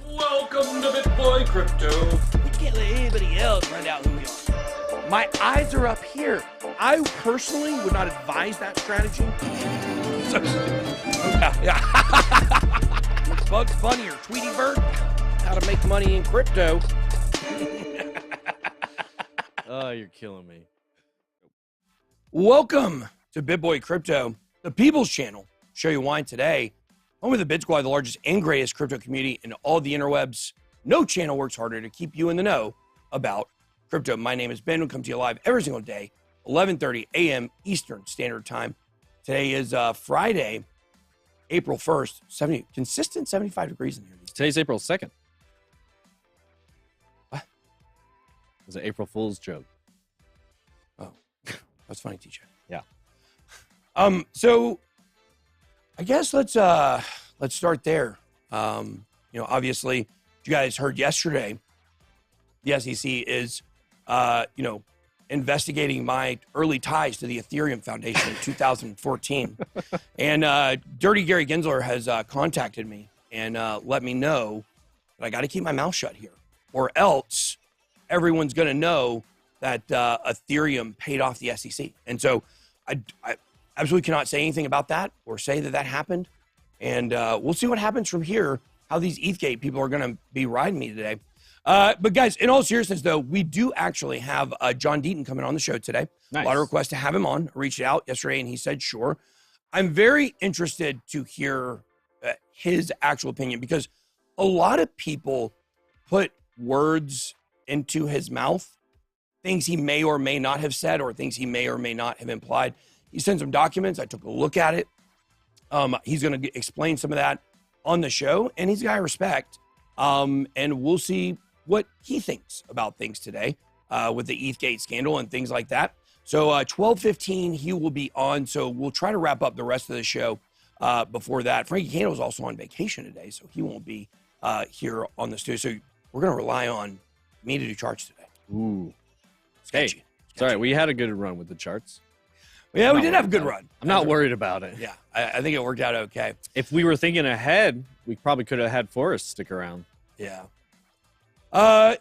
Welcome to BitBoy Crypto. We can't let anybody else find out who we are. My eyes are up here. I personally would not advise that strategy. So, yeah. Bugs Bunny or Tweety Bird, how to make money in crypto. Oh, you're killing me. Welcome to BitBoy Crypto, the People's Channel. Show you why today. Home of the BitSquad, the largest and greatest crypto community in all the interwebs. No channel works harder to keep you in the know about crypto. My name is Ben. We come to you live every single day, 11:30 a.m. Eastern Standard Time. Today is Friday, April 1st. Consistent 75 degrees in here. Today's April 2nd. What? It was an April Fool's joke. Oh, that's funny, TJ. Yeah. So I guess let's start there. Obviously, you guys heard yesterday, the SEC is, investigating my early ties to the Ethereum Foundation in 2014. And Dirty Gary Gensler has contacted me and let me know that I got to keep my mouth shut here, or else everyone's going to know that Ethereum paid off the SEC. And so I absolutely cannot say anything about that or say that happened. And we'll see what happens from here, how these ETHGATE people are going to be riding me today. But guys, in all seriousness, though, we do actually have John Deaton coming on the show today. Nice. A lot of requests to have him on. I reached out yesterday and he said, sure. I'm very interested to hear his actual opinion, because a lot of people put words into his mouth, things he may or may not have said or things he may or may not have implied. He sent some documents. I took a look at it. He's going to explain some of that on the show, and he's a guy I respect. And we'll see what he thinks about things today with the ETHGATE scandal and things like that. So 12:15, he will be on. So we'll try to wrap up the rest of the show before that. Frankie Candle is also on vacation today, so he won't be here on the studio. So we're going to rely on me to do charts today. Ooh. Sketchy. Hey, sorry, we had a good run with the charts. Yeah, we did have a good run. I'm not worried about it. Yeah, I think it worked out okay. If we were thinking ahead, we probably could have had Forrest stick around. Yeah.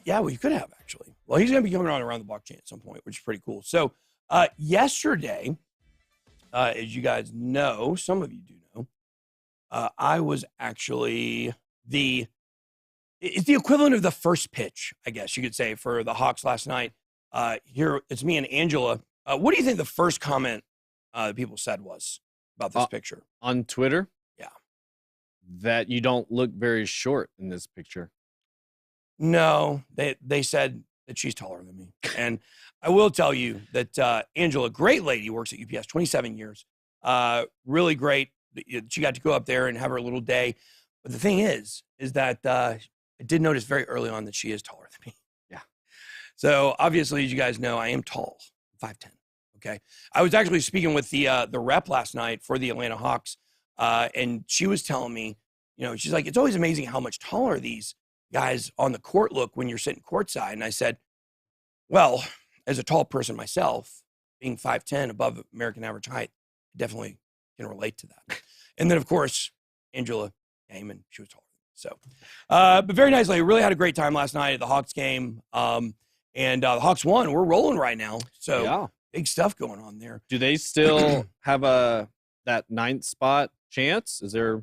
Yeah, we could have, actually. Well, he's going to be coming on around the blockchain at some point, which is pretty cool. So yesterday, as you guys know, some of you do know, I was actually it's the equivalent of the first pitch, I guess you could say, for the Hawks last night. Here, it's me and Angela. What do you think the first comment that people said was about this picture? On Twitter? Yeah. That you don't look very short in this picture. No, they said that she's taller than me. And I will tell you that Angela, great lady, works at UPS, 27 years. Really great. She got to go up there and have her little day. But the thing is that I did notice very early on that she is taller than me. Yeah. So obviously, as you guys know, I am tall, 5'10". Okay. I was actually speaking with the rep last night for the Atlanta Hawks. And she was telling me, she's like, it's always amazing how much taller these guys on the court look when you're sitting courtside. And I said, well, as a tall person myself, being 5'10", above American average height, I definitely can relate to that. And then, of course, Angela came and she was taller. So, but very nicely, really had a great time last night at the Hawks game. And the Hawks won. We're rolling right now. So yeah. Big stuff going on there. Do they still have that 9th spot chance? Is there a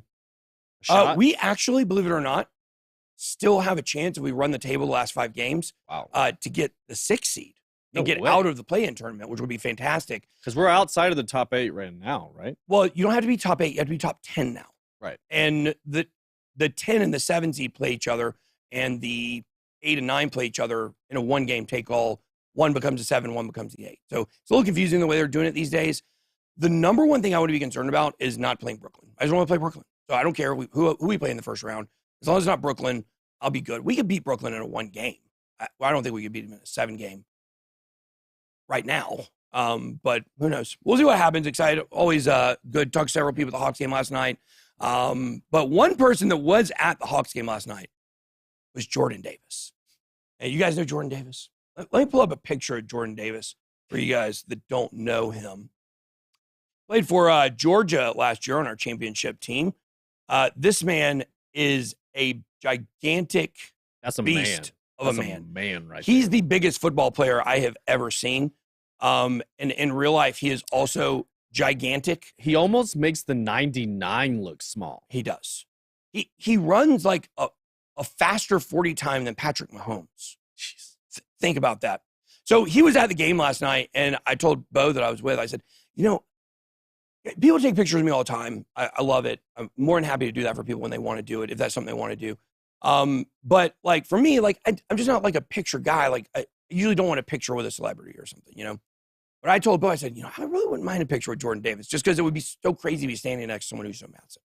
shot? We actually, believe it or not, still have a chance if we run the table the last 5 games. Wow. To get the 6th seed and No get way. out of the play-in tournament, which would be fantastic. Because we're outside of the top 8 right now, right? Well, you don't have to be top 8. You have to be top 10 now. Right. And the 10 and the 7 seed play each other, and the 8 and 9 play each other in a one-game take-all. One becomes a 7, one becomes the 8. So it's a little confusing the way they're doing it these days. The number one thing I want to be concerned about is not playing Brooklyn. I just want to play Brooklyn. So I don't care who we play in the first round. As long as it's not Brooklyn, I'll be good. We could beat Brooklyn in a 1 game. I don't think we could beat them in a 7 game right now. But who knows? We'll see what happens. Excited. Always good. Talked to several people at the Hawks game last night. But one person that was at the Hawks game last night was Jordan Davis. And you guys know Jordan Davis? Let me pull up a picture of Jordan Davis for you guys that don't know him. Played for Georgia last year on our championship team. This man is gigantic That's a beast man. of That's a man. Man, right? He's the biggest football player I have ever seen. And in real life, he is also gigantic. He almost makes the 99 look small. He does. He runs like a faster 40 time than Patrick Mahomes. Jeez. Think about that. So he was at the game last night, and I told Bo that I was with, I said, you know, people take pictures of me all the time. I love it. I'm more than happy to do that for people when they want to do it, if that's something they want to do. But like for me, like I'm just not like a picture guy. Like I usually don't want a picture with a celebrity or something, you know. But I told Bo, I said, you know, I really wouldn't mind a picture with Jordan Davis, just because it would be so crazy to be standing next to someone who's so massive.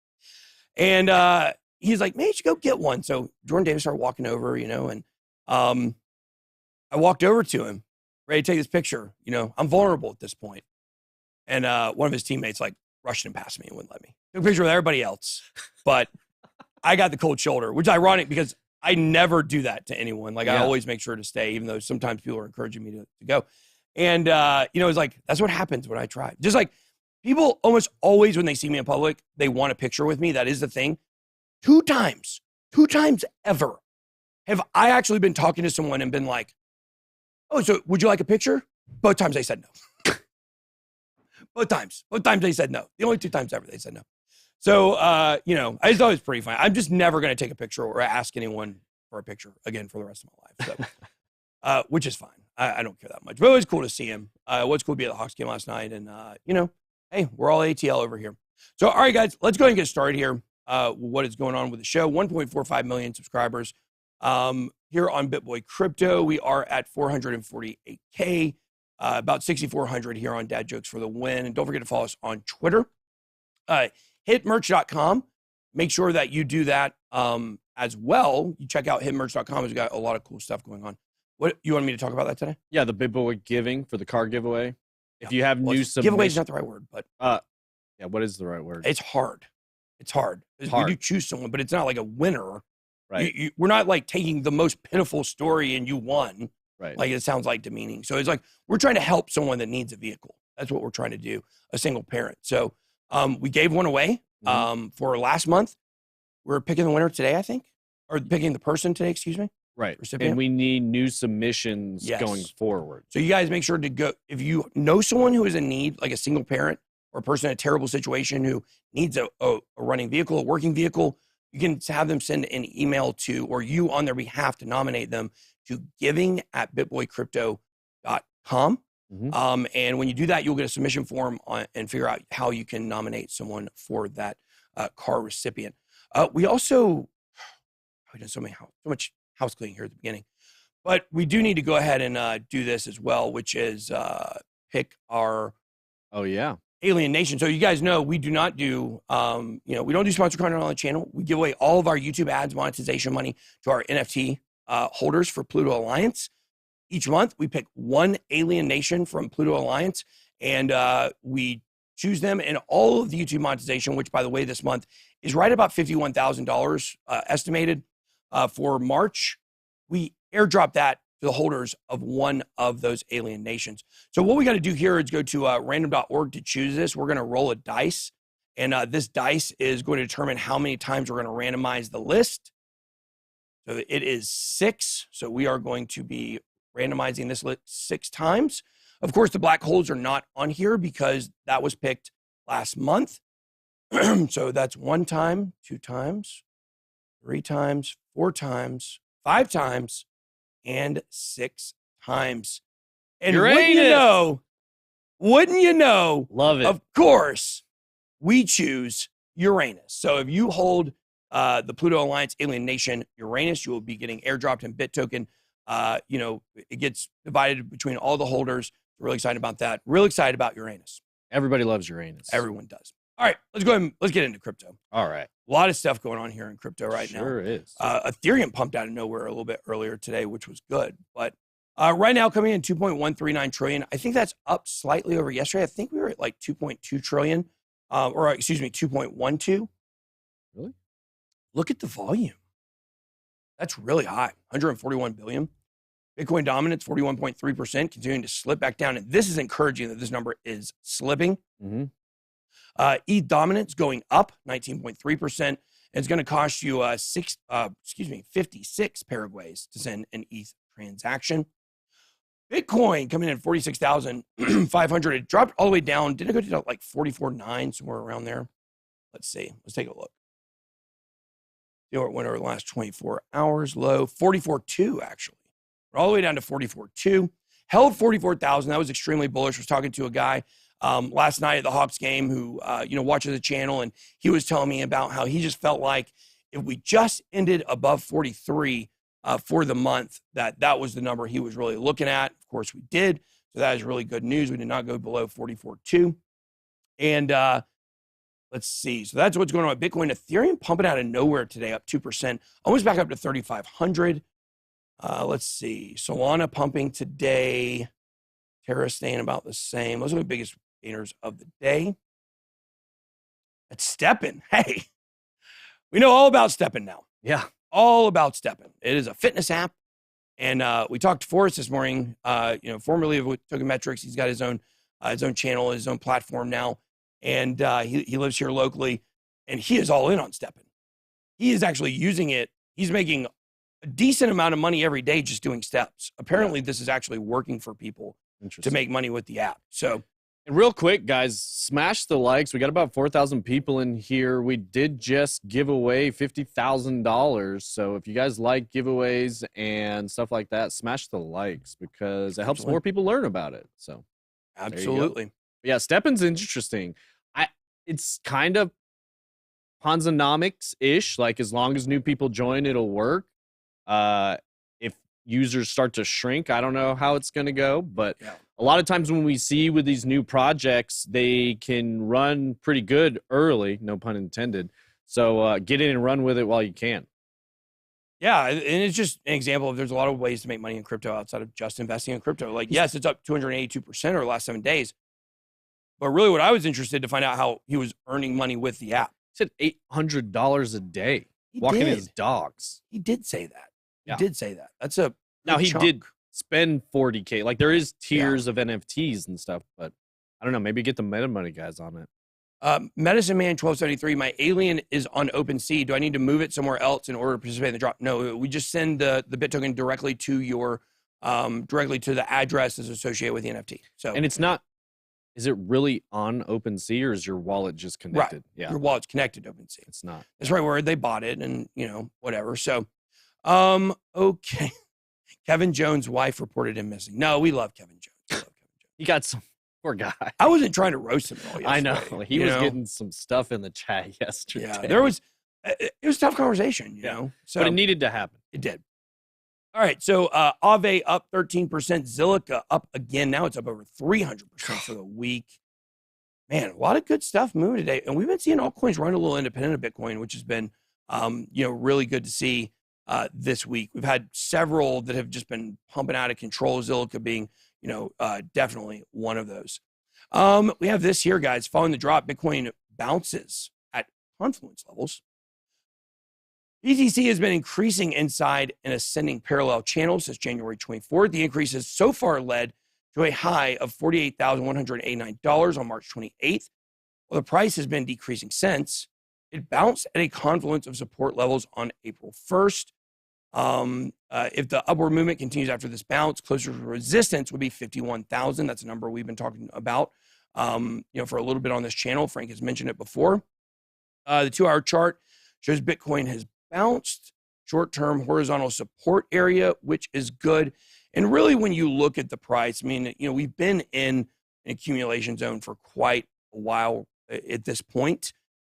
And he's like, man, you should go get one. So Jordan Davis started walking over, you know, and I walked over to him, ready to take this picture. You know, I'm vulnerable at this point. And one of his teammates like rushed him past me and wouldn't let me. Took a picture with everybody else, but I got the cold shoulder, which is ironic because I never do that to anyone. Like I always make sure to stay, even though sometimes people are encouraging me to go. And, you know, it's like, that's what happens when I try. Just like people almost always, when they see me in public, they want a picture with me. That is the thing. Two times ever have I actually been talking to someone and been like, oh, so would you like a picture? Both times they said no. Both times they said no. The only 2 times ever they said no. So, you know, I just thought it was pretty fun. I'm just never going to take a picture or ask anyone for a picture again for the rest of my life. So, which is fine. I don't care that much. But it was cool to see him. It was cool to be at the Hawks game last night. And, you know, hey, we're all ATL over here. So, all right, guys, let's go ahead and get started here. What is going on with the show? 1.45 million subscribers. Here on BitBoy Crypto, we are at 448K, about 6,400 here on Dad Jokes for the Win. And don't forget to follow us on Twitter. Hit merch.com. Make sure that you do that as well. You check out hitmerch.com. It's got a lot of cool stuff going on. What you want me to talk about that today? Yeah, the BitBoy giving for the car giveaway. If you have new submissions. Giveaway is not the right word, but yeah, what is the right word? It's hard. It's hard. We do choose someone, but it's not like a winner. Right. We're not like taking the most pitiful story and you won. Right. Like it sounds like demeaning. So it's like we're trying to help someone that needs a vehicle. That's what we're trying to do. A single parent. So we gave one away for last month. We're picking the winner today, I think, or picking the person today. Excuse me. Right. Recipient. And we need new submissions going forward. So you guys make sure to go, if you know someone who is in need, like a single parent or a person in a terrible situation who needs a running vehicle, a working vehicle, you can have them send an email to, or you on their behalf to nominate them to giving@bitboycrypto.com. And when you do that, you'll get a submission form and figure out how you can nominate someone for that car recipient. We also, we've done so much house cleaning here at the beginning, but we do need to go ahead and do this as well, which is pick our Alien Nation. So you guys know we do not do, you know, we don't do sponsored content on the channel. We give away all of our YouTube ads monetization money to our NFT holders for Pluto Alliance. Each month we pick one Alien Nation from Pluto Alliance and we choose them, and all of the YouTube monetization, which by the way, this month is right about $51,000 estimated for March. We airdrop that to the holders of one of those Alien Nations. So what we got to do here is go to random.org to choose this. We're going to roll a dice, and this dice is going to determine how many times we're going to randomize the list. So it is 6. So we are going to be randomizing this list 6 times. Of course, the black holes are not on here because that was picked last month. So that's 1 time, 2 times, 3 times, 4 times, 5 times, and 6 times. And wouldn't you know, love it. Of course, we choose Uranus. So if you hold the Pluto Alliance Alien Nation Uranus, you will be getting airdropped in BitToken. You know, it gets divided between all the holders. Really excited about that. Real excited about Uranus. Everybody loves Uranus. Everyone does. All right, let's go ahead and let's get into crypto. All right. A lot of stuff going on here in crypto right now. Sure is. Ethereum pumped out of nowhere a little bit earlier today, which was good. But right now coming in 2.139 trillion. I think that's up slightly over yesterday. I think we were at like 2.2 trillion, or excuse me, 2.12. Really? Look at the volume. That's really high, 141 billion. Bitcoin dominance, 41.3%, continuing to slip back down. And this is encouraging that this number is slipping. ETH dominance going up 19.3%. It's going to cost you 56 Paraguays to send an ETH transaction. Bitcoin coming in at 46,500. It dropped all the way down. Didn't it go to like 44.9, somewhere around there? Let's see. Let's take a look. See where it went over the last 24 hours. Low 44.2 actually. All the way down to 44.2. Held 44,000. That was extremely bullish. Was talking to a guy last night at the Hawks game who watches the channel, and he was telling me about how he just felt like if we just ended above 43 for the month, that was the number he was really looking at. Of course, we did. So that is really good news. We did not go below 44.2. And let's see. So that's what's going on with Bitcoin. Ethereum pumping out of nowhere today, up 2%, almost back up to 3,500. Let's see. Solana pumping today. Terra staying about the same. Those are the biggest gainers of the day. It's Steppen. Hey, we know all about Steppen now. Yeah. All about Steppen. It is a fitness app. And we talked to Forrest this morning, formerly with TokenMetrics. He's got his own channel, his own platform now. And he lives here locally. And he is all in on Steppen. He is actually using it. He's making a decent amount of money every day just doing steps. Apparently, this is actually working for people to make money with the app. So, and real quick, guys, smash the likes. We got about 4,000 people in here. We did just give away $50,000. So if you guys like giveaways and stuff like that, smash the likes because it helps more people learn about it. So absolutely. Yeah, Steppen's interesting. It's kind of Ponzonomics-ish. Like as long as new people join, it'll work. If users start to shrink, I don't know how it's going to go, but a lot of times when we see with these new projects, they can run pretty good early, no pun intended. So get in and run with it while you can. Yeah, and it's just an example of there's a lot of ways to make money in crypto outside of just investing in crypto. Like, yes, it's up 282% over the last 7 days. But really what I was interested to find out how he was earning money with the app. He said $800 a day walking his dogs. He did say that. He did say that. That's a now he chunk. Did spend 40K. Like there is tiers of NFTs and stuff, but I don't know. Maybe get the Meta Money guys on it. Medicine Man 1273. My alien is on OpenSea. Do I need to move it somewhere else in order to participate in the drop? No, we just send the BIT token directly to your directly to the address that's associated with the NFT. So and it's not. Is it really on OpenSea or is your wallet just connected? Right. Yeah, your wallet's connected to OpenSea. It's not. That's right where they bought it, and whatever. So, okay. Kevin Jones' wife reported him missing. No, we love Kevin Jones. He got some poor guy. I wasn't trying to roast him at all yesterday. I know. He was getting some stuff in the chat yesterday. Yeah, it was a tough conversation, you know. So but it needed to happen. It did. All right, so Aave up 13%, Zilliqa up again. Now it's up over 300% for the week. Man, a lot of good stuff moving today, and we've been seeing altcoins run a little independent of Bitcoin, which has been, really good to see this week. We've had several that have just been pumping out of control. Zilliqa being, definitely one of those. We have this here, guys. Following the drop, Bitcoin bounces at confluence levels. BTC has been increasing inside an ascending parallel channel since January 24th. The increase has so far led to a high of $48,189 on March 28th. While the price has been decreasing since, it bounced at a confluence of support levels on April 1st. If the upward movement continues after this bounce, closer to resistance would be 51,000. That's a number we've been talking about, for a little bit on this channel. Frank has mentioned it before. The 2-hour chart shows Bitcoin has bounced short-term horizontal support area, which is good. And really, when you look at the price, I mean, we've been in an accumulation zone for quite a while at this point.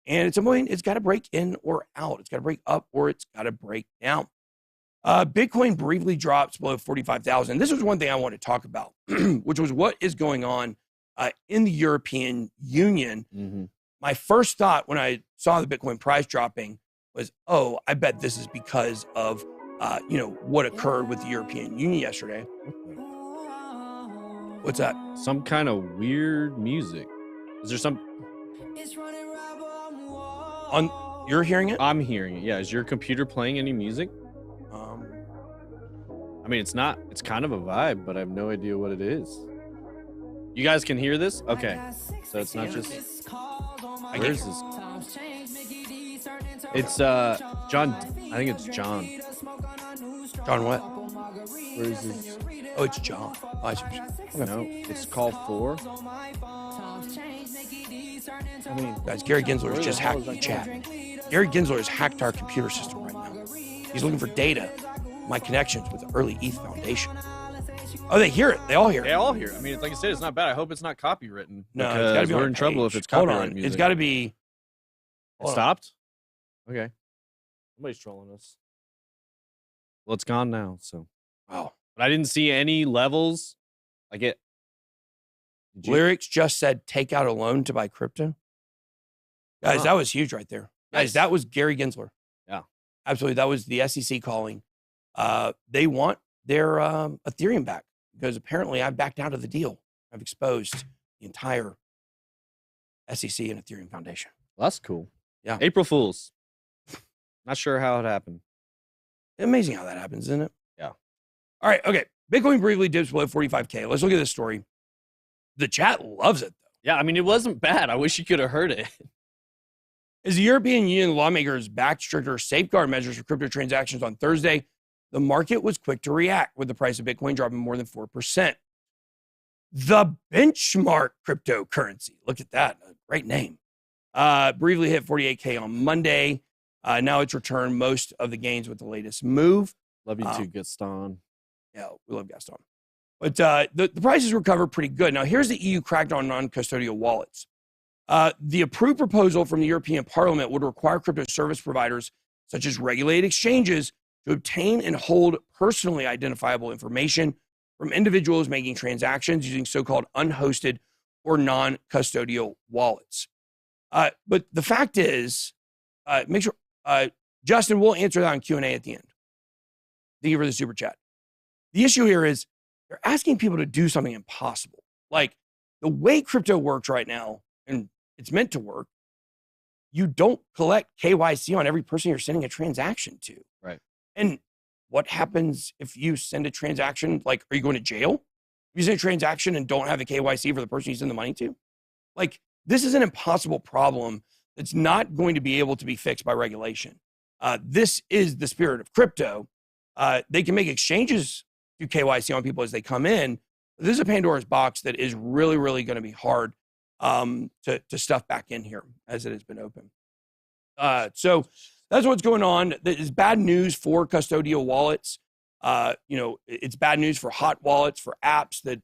And at some point, it's got to break in or out. It's got to break up or it's got to break down. Bitcoin briefly drops below 45,000. This was one thing I want to talk about, which was what is going on in the European Union. Mm-hmm. My first thought when I saw the Bitcoin price dropping was, I bet this is because of, what occurred with the European Union yesterday. What's that? Some kind of weird music. Is there some? You're hearing it? I'm hearing it. Yeah. Is your computer playing any music? I mean, it's not. It's kind of a vibe, but I have no idea what it is. You guys can hear this? Okay. So it's not just. Where is this? It's John. I think it's John. John what? Where is this? Oh, it's John. Oh, I see what you're saying. No, it's call 4. I mean, guys, Gary Gensler has just hacked the chat. Gary Gensler has hacked our computer system right now. He's looking for data, my connections with the early ETH Foundation. Oh, they hear it. They all hear it. They all hear it. I mean, like I said, it's not bad. I hope it's not copywritten. No, it's got to be. We're in trouble if it's Hold copyright on. music. It's got to be. It stopped? Okay. Somebody's trolling us. Well, it's gone now, so. Wow. But I didn't see any levels. Like it. Lyrics just said take out a loan to buy crypto. Guys, that was huge right there. Guys, that was Gary Gensler. Yeah. Absolutely. That was the SEC calling. They want their Ethereum back because apparently I backed out of the deal. I've exposed the entire SEC and Ethereum Foundation. Well, that's cool. Yeah. April Fools. Not sure how it happened. Amazing how that happens, isn't it? Yeah. All right. Okay. Bitcoin briefly dips below 45K. Let's look at this story. The chat loves it, though. Yeah. I mean, it wasn't bad. I wish you could have heard it. As the European Union lawmakers backed stricter safeguard measures for crypto transactions on Thursday, the market was quick to react, with the price of Bitcoin dropping more than 4%. The benchmark cryptocurrency, look at that, a great name, briefly hit 48K on Monday. Now it's returned most of the gains with the latest move. Love you too, Gaston. Yeah, we love Gaston. But the prices recovered pretty good. Now, here's the EU crackdown on non-custodial wallets. The approved proposal from the European Parliament would require crypto service providers, such as regulated exchanges, to obtain and hold personally identifiable information from individuals making transactions using so-called unhosted or non-custodial wallets. But the fact is, make sure, Justin, we'll answer that on Q&A at the end. Thank you for the super chat. The issue here is they're asking people to do something impossible. Like the way crypto works right now, and it's meant to work, you don't collect KYC on every person you're sending a transaction to. Right. And what happens if you send a transaction? Like, are you going to jail? If you send a transaction and don't have the KYC for the person you send the money to? Like, this is an impossible problem that's not going to be able to be fixed by regulation. This is the spirit of crypto. They can make exchanges do KYC on people as they come in. This is a Pandora's box that is really, really going to be hard to stuff back in here as it has been open. So that's what's going on. It's bad news for custodial wallets. It's bad news for hot wallets, for apps that,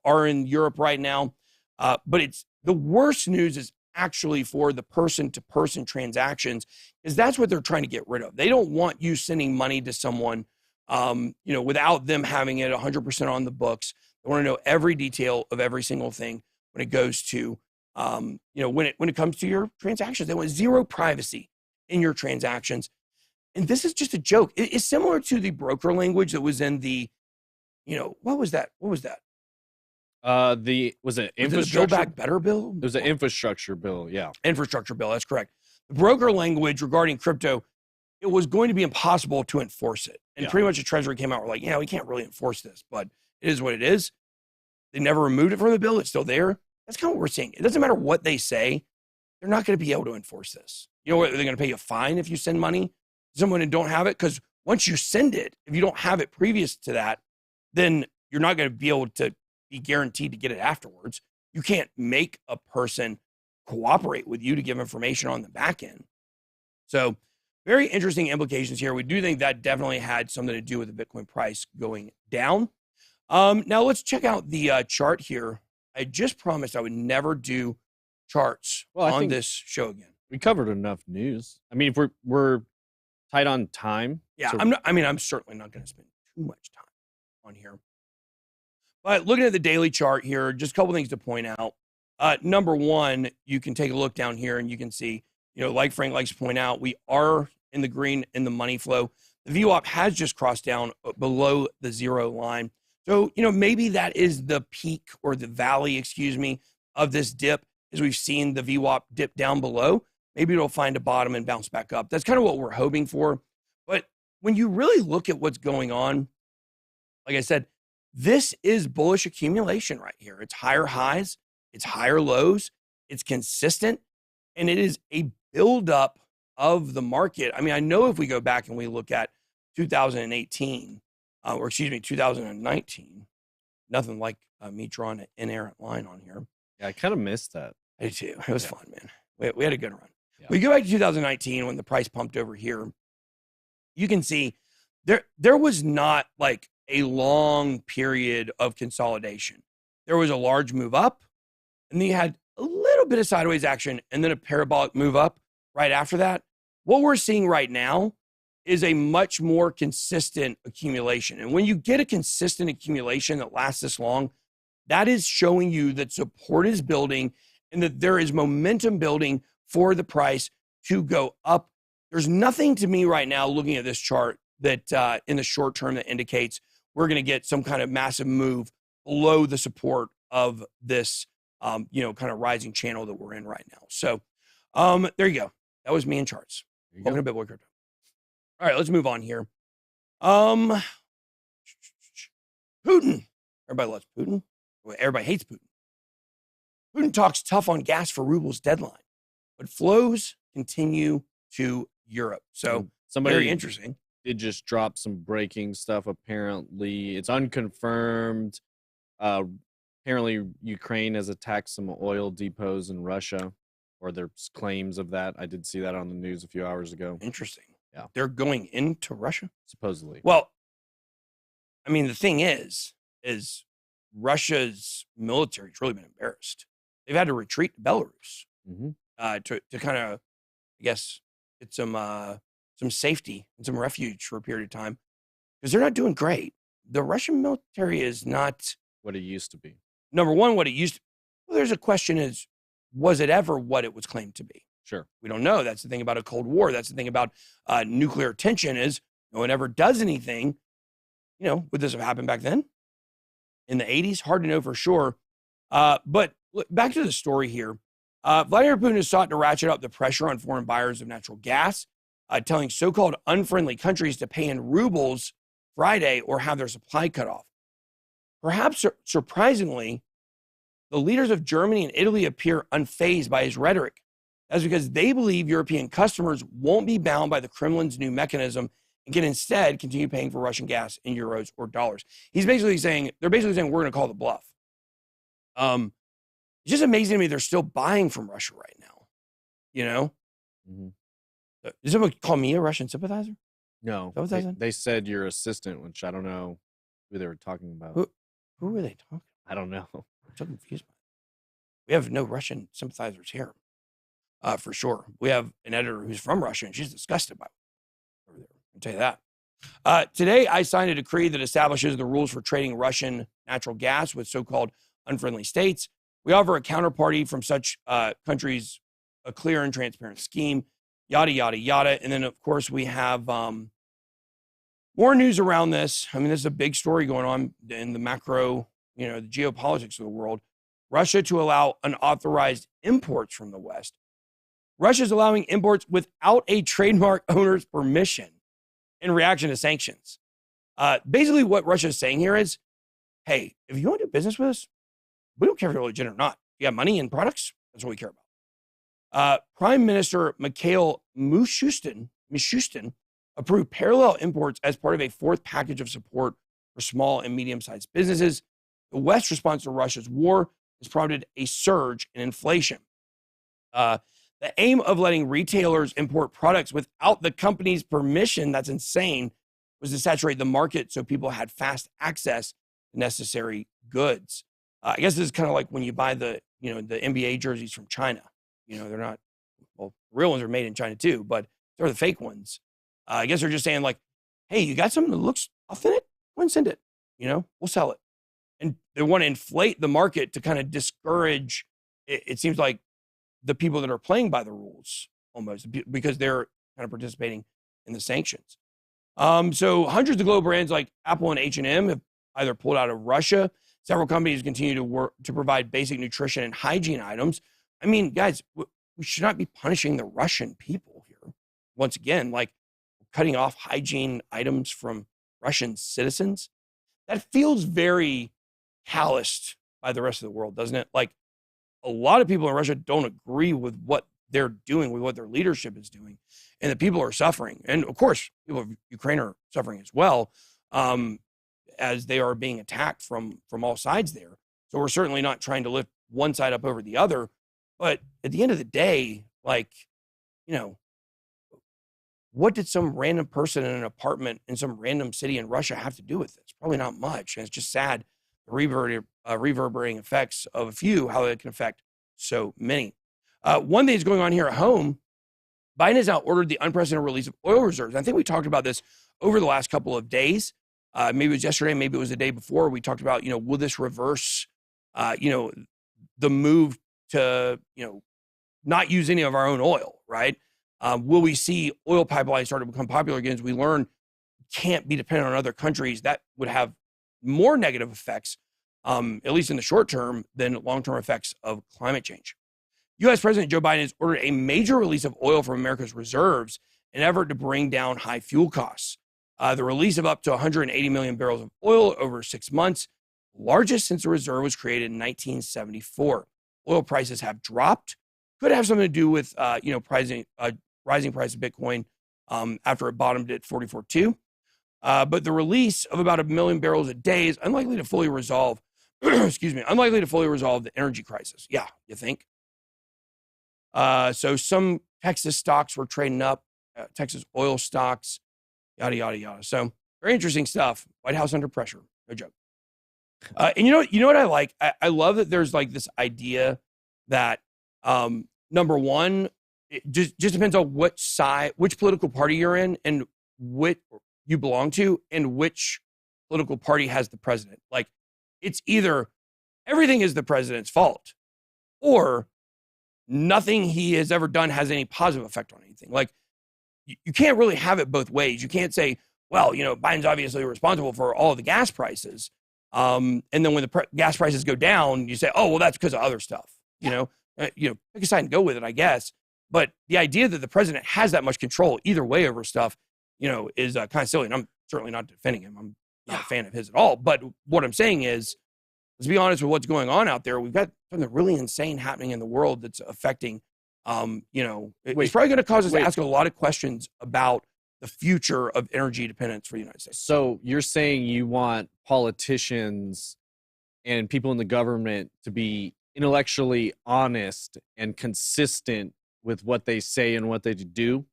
are in Europe right now. But it's the worst news is actually for the person-to-person transactions, because that's what they're trying to get rid of. They don't want you sending money to someone, without them having it 100% on the books. They want to know every detail of every single thing when it goes to, when it comes to your transactions. They want zero privacy in your transactions. And this is just a joke. It's similar to the broker language that was in the, what was that? What was that? Was it infrastructure? Was it the Build Back Better bill? It was an infrastructure bill, yeah. Infrastructure bill, that's correct. The broker language regarding crypto, it was going to be impossible to enforce it. And pretty much the Treasury came out, we're like, we can't really enforce this, but it is what it is. They never removed it from the bill. It's still there. That's kind of what we're seeing. It doesn't matter what they say. They're not going to be able to enforce this. You know what? They're going to pay you a fine if you send money to someone and don't have it. Because once you send it, if you don't have it previous to that, then you're not going to be able to be guaranteed to get it afterwards. You can't make a person cooperate with you to give information on the back end. So very interesting implications here. We do think that definitely had something to do with the Bitcoin price going down. Now let's check out the chart here. I just promised I would never do charts on this show again. We covered enough news. I mean, if we're tight on time. Yeah, so I'm certainly not going to spend too much time on here. But looking at the daily chart here, just a couple things to point out. Number one, you can take a look down here and you can see, like Frank likes to point out, we are in the green in the money flow. The VWAP has just crossed down below the zero line. So, maybe that is the peak or the valley, of this dip, as we've seen the VWAP dip down below. Maybe it'll find a bottom and bounce back up. That's kind of what we're hoping for. But when you really look at what's going on, like I said, this is bullish accumulation right here. It's higher highs, it's higher lows, it's consistent, And it is a buildup of the market. I mean, I know if we go back and we look at 2018, or excuse me, 2019, nothing like me drawing an inerrant line on here. Yeah, I kind of missed that. I did too. It was fun, man. We had a good run. Yeah. We go back to 2019 when the price pumped over here. You can see there was not like a long period of consolidation. There was a large move up, and then you had a little bit of sideways action, and then a parabolic move up right after that. What we're seeing right now is a much more consistent accumulation. And when you get a consistent accumulation that lasts this long, that is showing you that support is building and that there is momentum building for the price to go up. There's nothing to me right now looking at this chart that in the short term that indicates we're going to get some kind of massive move below the support of this, kind of rising channel that we're in right now. So there you go. That was me and charts. Welcome to BitBoy Crypto. All right, let's move on here. Putin. Everybody loves Putin. Everybody hates Putin. Putin talks tough on gas for Rubles deadline, but flows continue to Europe. So somebody very interesting. Did just drop some breaking stuff. Apparently, it's unconfirmed. Apparently, Ukraine has attacked some oil depots in Russia, or there's claims of that. I did see that on the news a few hours ago. Interesting. Yeah. They're going into Russia? Supposedly. Well, I mean, the thing is Russia's military's really been embarrassed. They've had to retreat to Belarus to kind of, I guess, get some safety and some refuge for a period of time because they're not doing great. The Russian military is not what it used to be. Number one, what it used to be. Well, there's a question is, was it ever what it was claimed to be? Sure. We don't know. That's the thing about a Cold War. That's the thing about nuclear tension is no one ever does anything. Would this have happened back then? In the 80s? Hard to know for sure. But look, back to the story here. Vladimir Putin has sought to ratchet up the pressure on foreign buyers of natural gas, telling so-called unfriendly countries to pay in rubles Friday or have their supply cut off. Perhaps surprisingly, the leaders of Germany and Italy appear unfazed by his rhetoric. That's because they believe European customers won't be bound by the Kremlin's new mechanism and can instead continue paying for Russian gas in euros or dollars. They're basically saying we're going to call the bluff. It's just amazing to me they're still buying from Russia right now. Does someone call me a Russian sympathizer? No, they said your assistant, which I don't know who they were talking about. Who were they talking? I don't know. I'm so confused. We have no Russian sympathizers here, for sure. We have an editor who's from Russia, and she's disgusted by it over there. I'll tell you that. Today, I signed a decree that establishes the rules for trading Russian natural gas with so-called unfriendly states. We offer a counterparty from such countries a clear and transparent scheme, yada, yada, yada. And then, of course, we have more news around this. I mean, this is a big story going on in the macro, the geopolitics of the world. Russia to allow unauthorized imports from the West. Russia's allowing imports without a trademark owner's permission in reaction to sanctions. Basically, what Russia is saying here is, hey, if you want to do business with us, we don't care if you're legit or not. You got money and products, that's what we care about. Prime Minister Mikhail Mishustin approved parallel imports as part of a fourth package of support for small and medium-sized businesses. The West's response to Russia's war has prompted a surge in inflation. The aim of letting retailers import products without the company's permission, that's insane, was to saturate the market so people had fast access to necessary goods. I guess this is kind of like when you buy the NBA jerseys from China. They're not, the real ones are made in China too, but they're the fake ones. I guess they're just saying like, hey, you got something that looks authentic? Go and send it. We'll sell it. And they want to inflate the market to kind of discourage, it seems like, the people that are playing by the rules almost because they're kind of participating in the sanctions. So hundreds of global brands like Apple and H&M have either pulled out of Russia. Several companies continue to work to provide basic nutrition and hygiene items. I mean, guys, we should not be punishing the Russian people here. Once again, like cutting off hygiene items from Russian citizens. That feels very calloused by the rest of the world, doesn't it? Like a lot of people in Russia don't agree with what they're doing, with what their leadership is doing, and the people are suffering. And of course, people of Ukraine are suffering as well, as they are being attacked from all sides there. So we're certainly not trying to lift one side up over the other. But at the end of the day, like, you know, what did some random person in an apartment in some random city in Russia have to do with this? Probably not much. And it's just sad, the reverberating effects of a few, how it can affect so many. One thing that's going on here at home, Biden has now ordered the unprecedented release of oil reserves. I think we talked about this over the last couple of days. Maybe it was yesterday, maybe it was the day before. We talked about, will this reverse, the move to, not use any of our own oil, right? Will we see oil pipelines start to become popular again as we learn can't be dependent on other countries? That would have more negative effects, at least in the short term, than long-term effects of climate change. U.S. President Joe Biden has ordered a major release of oil from America's reserves in an effort to bring down high fuel costs. The release of up to 180 million barrels of oil over 6 months, largest since the reserve was created in 1974. Oil prices have dropped. Could have something to do with, rising price of Bitcoin after it bottomed at 44.2. But the release of about 1 million barrels a day is unlikely to fully resolve, the energy crisis. Yeah, you think? So some Texas stocks were trading up, Texas oil stocks, yada, yada, yada. So very interesting stuff. White House under pressure. No joke. And you know what I like? I love that there's like this idea that, number one, it just depends on which side, which political party you're in and which you belong to and which political party has the president. Like, it's either everything is the president's fault or nothing he has ever done has any positive effect on anything. Like, you can't really have it both ways. You can't say, well, Biden's obviously responsible for all of the gas prices. And then when the gas prices go down, you say, oh, well, that's because of other stuff. Pick a side and go with it, I guess. But the idea that the president has that much control either way over stuff, is kind of silly. And I'm certainly not defending him. I'm not a fan of his at all. But what I'm saying is, let's be honest with what's going on out there. We've got something really insane happening in the world that's affecting, it's probably going to cause us to ask a lot of questions about the future of energy dependence for the United States. So you're saying you want politicians and people in the government to be intellectually honest and consistent with what they say and what they do?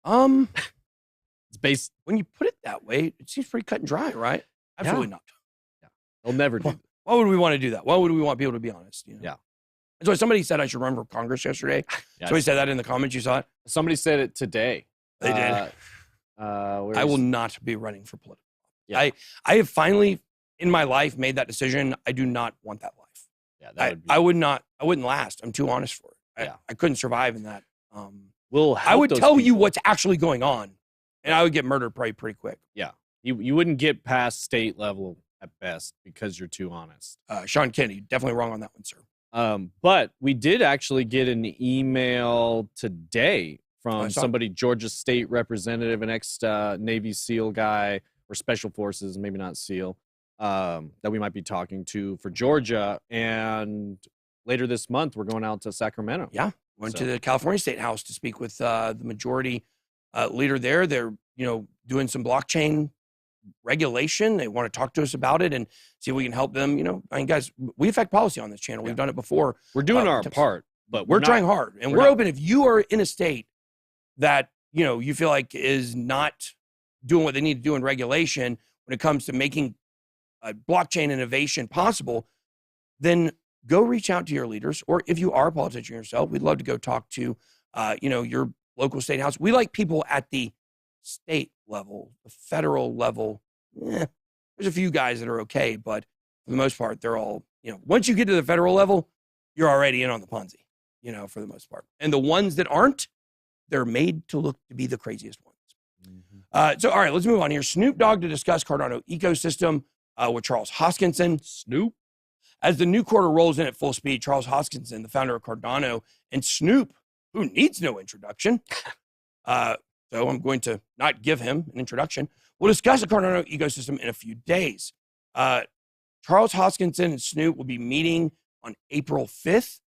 It's based, when you put it that way, it seems pretty cut and dry, right? Absolutely not. Yeah. They'll never do that. Why would we want to do that? Why would we want people to be honest? Yeah. And so somebody said I should run for Congress yesterday. Somebody said that in the comments. You saw it? Somebody said it today. They did. I will not be running for political. Yeah. I have finally in my life made that decision. I do not want that life. Yeah, I wouldn't last. I'm too honest for it. I couldn't survive in that. I would tell you what's actually going on, and I would get murdered probably pretty quick. Yeah. You wouldn't get past state level at best because you're too honest. Sean Kennedy, definitely wrong on that one, sir. But we did actually get an email today from somebody, Georgia State Representative, an ex-Navy SEAL guy, or Special Forces, maybe not SEAL, that we might be talking to for Georgia. And later this month, we're going out to Sacramento. Yeah, went to the California State House to speak with the majority leader there. They're, doing some blockchain regulation. They want to talk to us about it and see if we can help them. Guys, we affect policy on this channel. We've done it before. We're doing our part, but we're trying hard, and we're open. If you are in a state that you feel like is not doing what they need to do in regulation when it comes to making blockchain innovation possible, then go reach out to your leaders. Or if you are a politician yourself, we'd love to go talk to your local state house. We like people at the state level, the federal level. There's a few guys that are okay, but for the most part, they're all, once you get to the federal level, you're already in on the Ponzi, for the most part. And the ones that aren't, they're made to look to be the craziest ones. Mm-hmm. So, all right, let's move on here. Snoop Dogg to discuss Cardano ecosystem with Charles Hoskinson. Snoop. As the new quarter rolls in at full speed, Charles Hoskinson, the founder of Cardano, and Snoop, who needs no introduction, so I'm going to not give him an introduction. We'll discuss the Cardano ecosystem in a few days. Charles Hoskinson and Snoop will be meeting on April 5th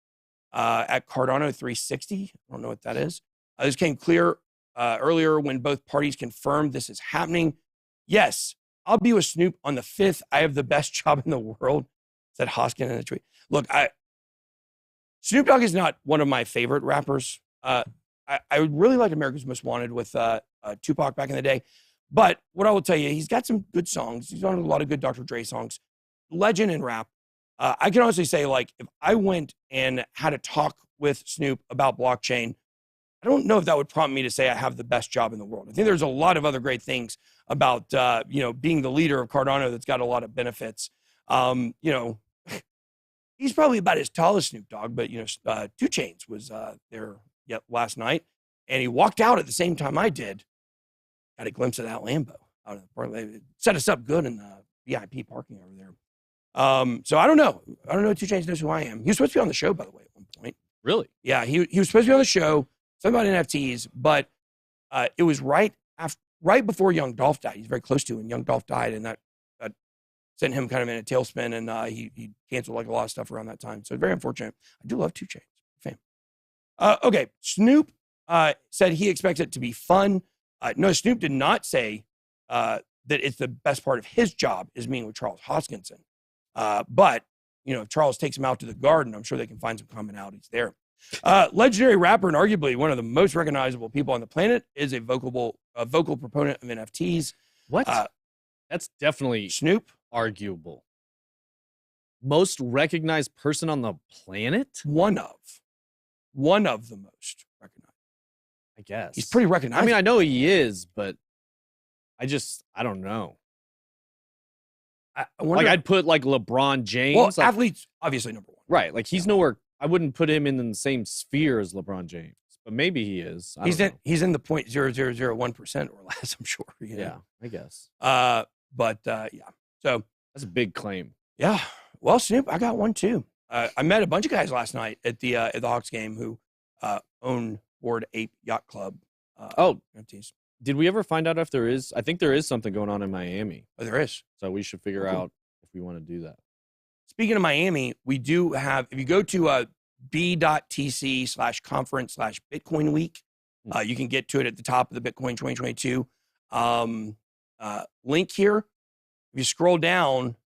at Cardano 360. I don't know what that is. This came clear earlier when both parties confirmed this is happening. Yes, I'll be with Snoop on the 5th. I have the best job in the world, said Hoskin in a tweet. Look, Snoop Dogg is not one of my favorite rappers. I really liked America's Most Wanted with Tupac back in the day. But what I will tell you, he's got some good songs. He's on a lot of good Dr. Dre songs. Legend in rap. I can honestly say, like, if I went and had a talk with Snoop about blockchain, I don't know if that would prompt me to say I have the best job in the world. I think there's a lot of other great things about, being the leader of Cardano that's got a lot of benefits. He's probably about as tall as Snoop Dogg, but, 2 Chainz was there last night, and he walked out at the same time I did. Got a glimpse of that Lambo out of the park. They set us up good in the VIP parking over there. So I don't know. I don't know if 2 Chainz knows who I am. He was supposed to be on the show, by the way, at one point. Really? Yeah, he was supposed to be on the show, something about NFTs, but it was right before Young Dolph died. He's very close to, and Young Dolph died, and that sent him kind of in a tailspin, and he canceled like a lot of stuff around that time. So it's very unfortunate. I do love 2 Chainz. Fan. Okay, Snoop said he expects it to be fun. No, Snoop did not say that it's the best part of his job is meeting with Charles Hoskinson. But, if Charles takes him out to the garden, I'm sure they can find some commonalities there. Legendary rapper and arguably one of the most recognizable people on the planet is a vocal proponent of NFTs. What? That's definitely Snoop. Arguable. Most recognized person on the planet? One of the most recognized. I guess. He's pretty recognizable. I mean, I know he is, but I don't know. I wonder, I'd put like LeBron James. Well, athletes, obviously number 1. Right. Like he's nowhere. I wouldn't put him in the same sphere as LeBron James, but maybe he is. He's in the 0.0001% or less, I'm sure. Yeah, I guess. Yeah. So that's a big claim. Yeah. Well, Snoop, I got one too. I met a bunch of guys last night at the Hawks game who own Bored Ape Yacht Club. NFTs. Did we ever find out if there is? I think there is something going on in Miami. Oh, there is. So we should figure out if we want to do that. Speaking of Miami, we do have, if you go to b.tc/conference/Bitcoin week, you can get to it at the top of the Bitcoin 2022 link here. If you scroll down,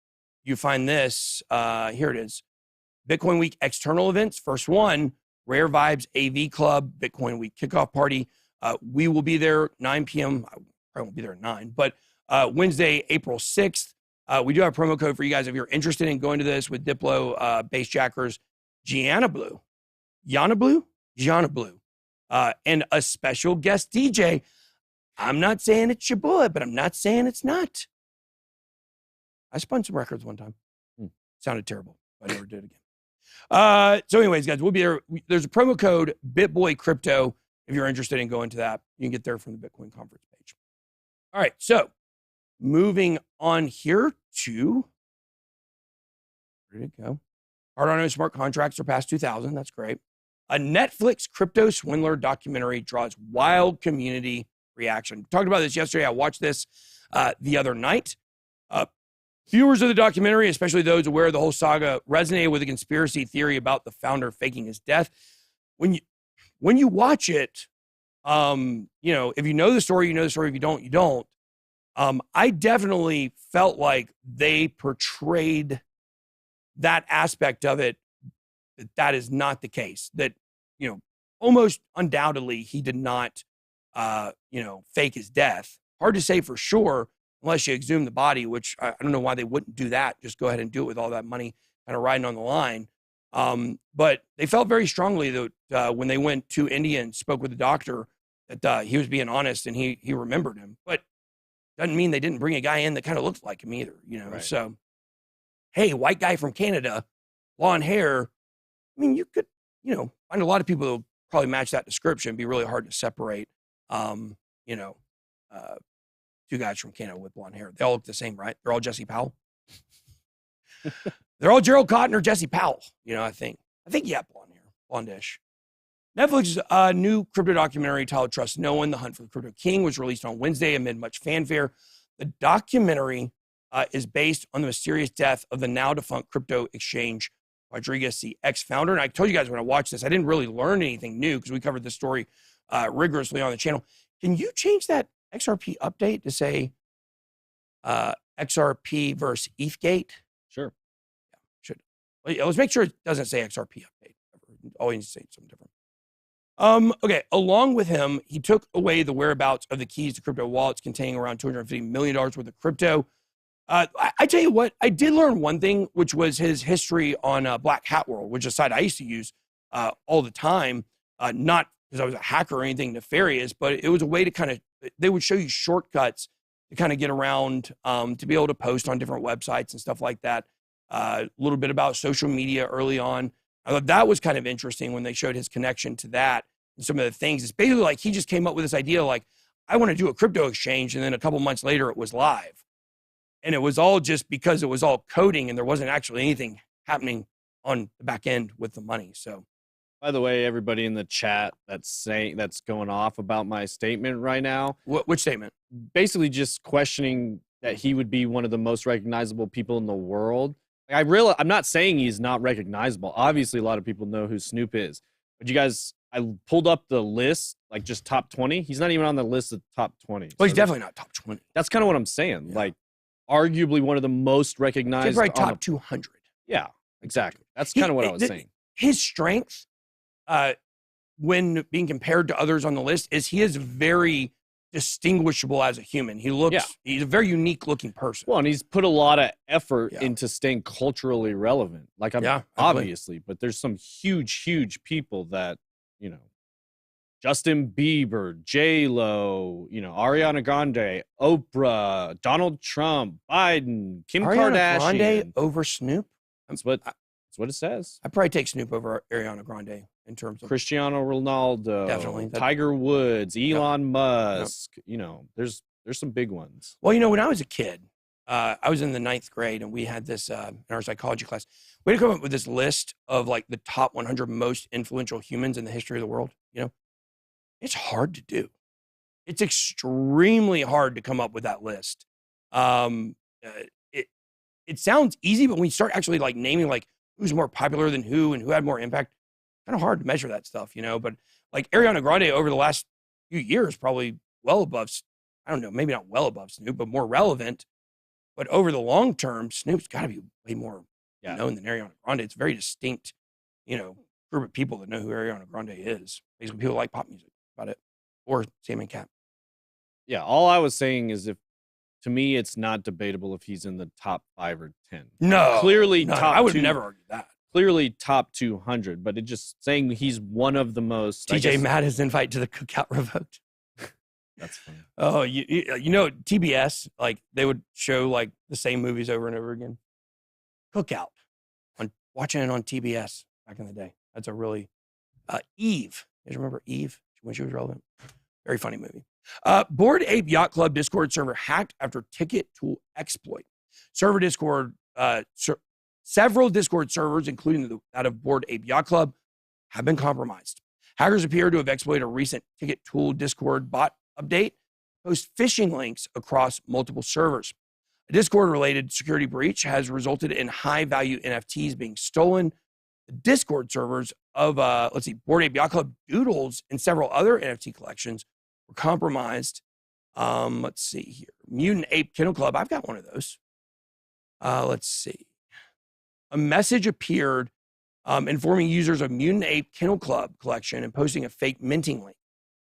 you find this. Here it is. Bitcoin Week external events. First one, Rare Vibes AV Club, Bitcoin Week kickoff party. We will be there 9 p.m. I probably won't be there at 9, but Wednesday, April 6th. We do have a promo code for you guys if you're interested in going to this with Diplo, Base Jackers, Gianna Blue, and a special guest DJ. I'm not saying it's your boy, but I'm not saying it's not. I spun some records one time. Sounded terrible. I never did it again. So anyways, guys, we'll be there. There's a promo code, BitBoy Crypto. If you're interested in going to that, you can get there from the Bitcoin conference page. All right, so moving on here to, where did it go? Cardano smart contracts surpassed 2,000. That's great. A Netflix crypto swindler documentary draws wild community reaction. We talked about this yesterday. I watched this the other night. Viewers of the documentary, especially those aware of the whole saga, resonated with the conspiracy theory about the founder faking his death. When you watch it, if you know the story, you know the story. If you don't, you don't. I definitely felt like they portrayed that aspect of it. That is not the case. That, almost undoubtedly he did not, fake his death. Hard to say for sure unless you exhume the body, which I don't know why they wouldn't do that. Just go ahead and do it with all that money kind of riding on the line. But they felt very strongly that when they went to India and spoke with the doctor that he was being honest and he remembered him. But doesn't mean they didn't bring a guy in that kind of looked like him either, Right. So, hey, white guy from Canada, blonde hair. I mean, you could, find a lot of people that will probably match that description. It'd be really hard to separate, two guys from Canada with blonde hair. They all look the same, right? They're all Jesse Powell. They're all Gerald Cotton or Jesse Powell, I think. Yeah, blonde hair, blondish. Netflix's new crypto documentary titled Trust No One, The Hunt for the Crypto King was released on Wednesday amid much fanfare. The documentary is based on the mysterious death of the now defunct crypto exchange Rodriguez, the ex-founder. And I told you guys when I watched this, I didn't really learn anything new because we covered this story rigorously on the channel. Can you change that XRP update to say XRP versus ETHGATE? Sure. Yeah, should. Well, let's make sure it doesn't say XRP update. Always say something different. Okay, along with him, he took away the whereabouts of the keys to crypto wallets containing around $250 million worth of crypto. I tell you what, I did learn one thing, which was his history on Black Hat World, which is a site I used to use all the time. Not because I was a hacker or anything nefarious, but it was a way to kind of, they would show you shortcuts to kind of get around, to be able to post on different websites and stuff like that. A little bit about social media early on. I thought that was kind of interesting when they showed his connection to that and some of the things. It's basically like he just came up with this idea like, I want to do a crypto exchange. And then a couple months later, it was live. And it was all just because it was all coding and there wasn't actually anything happening on the back end with the money. So, by the way, everybody in the chat that's going off about my statement right now. Which statement? Basically just questioning that he would be one of the most recognizable people in the world. I'm not saying he's not recognizable. Obviously, a lot of people know who Snoop is. But you guys, I pulled up the list, like just top 20. He's not even on the list of top 20. Well, he's definitely not top 20. That's kind of what I'm saying. Yeah. Like, arguably one of the most recognized. He's right top 200. Yeah, exactly. That's kind of what I was saying. His strength, when being compared to others on the list, is he is very distinguishable as a human. He's a very unique looking person. Well, and he's put a lot of effort into staying culturally relevant. Like, obviously, but there's some huge people that, you know, Justin Bieber, J-Lo, you know, Ariana Grande, Oprah, Donald Trump, Biden, Kim Kardashian. Ariana Grande over Snoop? That's what it says. I'd probably take Snoop over Ariana Grande in terms of Cristiano Ronaldo, definitely Tiger Woods, Elon Musk. You know, there's some big ones. Well, you know, when I was a kid, I was in the 9th grade and we had this in our psychology class. We had to come up with this list of like the top 100 most influential humans in the history of the world. You know, it's hard to do. It's extremely hard to come up with that list. It sounds easy, but when you start actually like naming like who's more popular than who and who had more impact, kind of hard to measure that stuff, you know. But like Ariana Grande over the last few years, probably well above, I don't know, maybe not well above Snoop, but more relevant. But over the long term, Snoop's got to be way more known than Ariana Grande. It's a very distinct, you know, group of people that know who Ariana Grande is. Basically, people like pop music about it, or Sam and Cat. Yeah, all I was saying is to me, it's not debatable if he's in the top 5 or 10. No, clearly no, top. I would never argue that. Clearly top 200, but it just saying he's one of the most. TJ Matt his invite to the cookout revoked. That's funny. Oh, you know, TBS, like they would show like the same movies over and over again. Cookout, watching it on TBS back in the day. That's a really Eve. You guys remember Eve when she was relevant? Very funny movie. Bored Ape Yacht Club Discord server hacked after ticket tool exploit. Server Discord, several Discord servers, including that of Bored Ape Yacht Club, have been compromised. Hackers appear to have exploited a recent ticket tool Discord bot update, post phishing links across multiple servers. A Discord-related security breach has resulted in high-value NFTs being stolen. The Discord servers of, Bored Ape Yacht Club Doodles and several other NFT collections were compromised. Let's see here. Mutant Ape Kennel Club. I've got one of those. Let's see. A message appeared informing users of Mutant Ape Kennel Club collection and posting a fake minting link.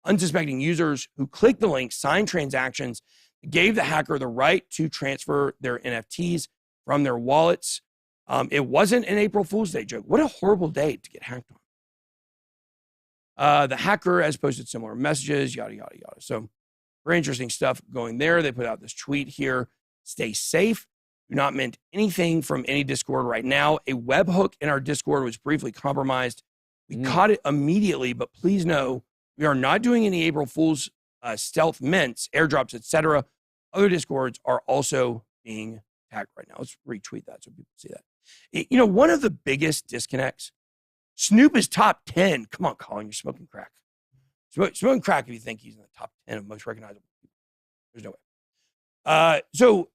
Unsuspecting users who clicked the link signed transactions that gave the hacker the right to transfer their NFTs from their wallets. It wasn't an April Fool's Day joke. What a horrible day to get hacked on. The hacker has posted similar messages, yada, yada, yada. So very interesting stuff going there. They put out this tweet here. Stay safe. Do not mint anything from any Discord right now. A webhook in our Discord was briefly compromised. We caught it immediately, but please know we are not doing any April Fool's stealth mints, airdrops, etc. Other Discords are also being hacked right now. Let's retweet that so people see that. You know, one of the biggest disconnects, Snoop is top 10. Come on, Colin, you're smoking crack. Smoking crack if you think he's in the top 10 of most recognizable people. There's no way. So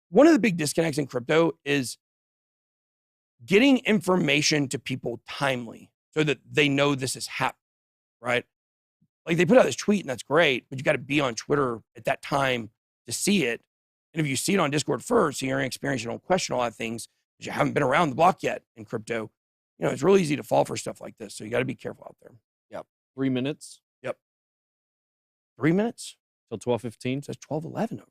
one of the big disconnects in crypto is getting information to people timely so that they know this is happening, right? Like they put out this tweet and that's great, but you got to be on Twitter at that time to see it. And if you see it on Discord first, and you're inexperienced, you don't question a lot of things because you haven't been around the block yet in crypto, you know, it's really easy to fall for stuff like this. So you got to be careful out there. Yep. 3 minutes. Yep. 3 minutes? Till 12:15. It says 12:11.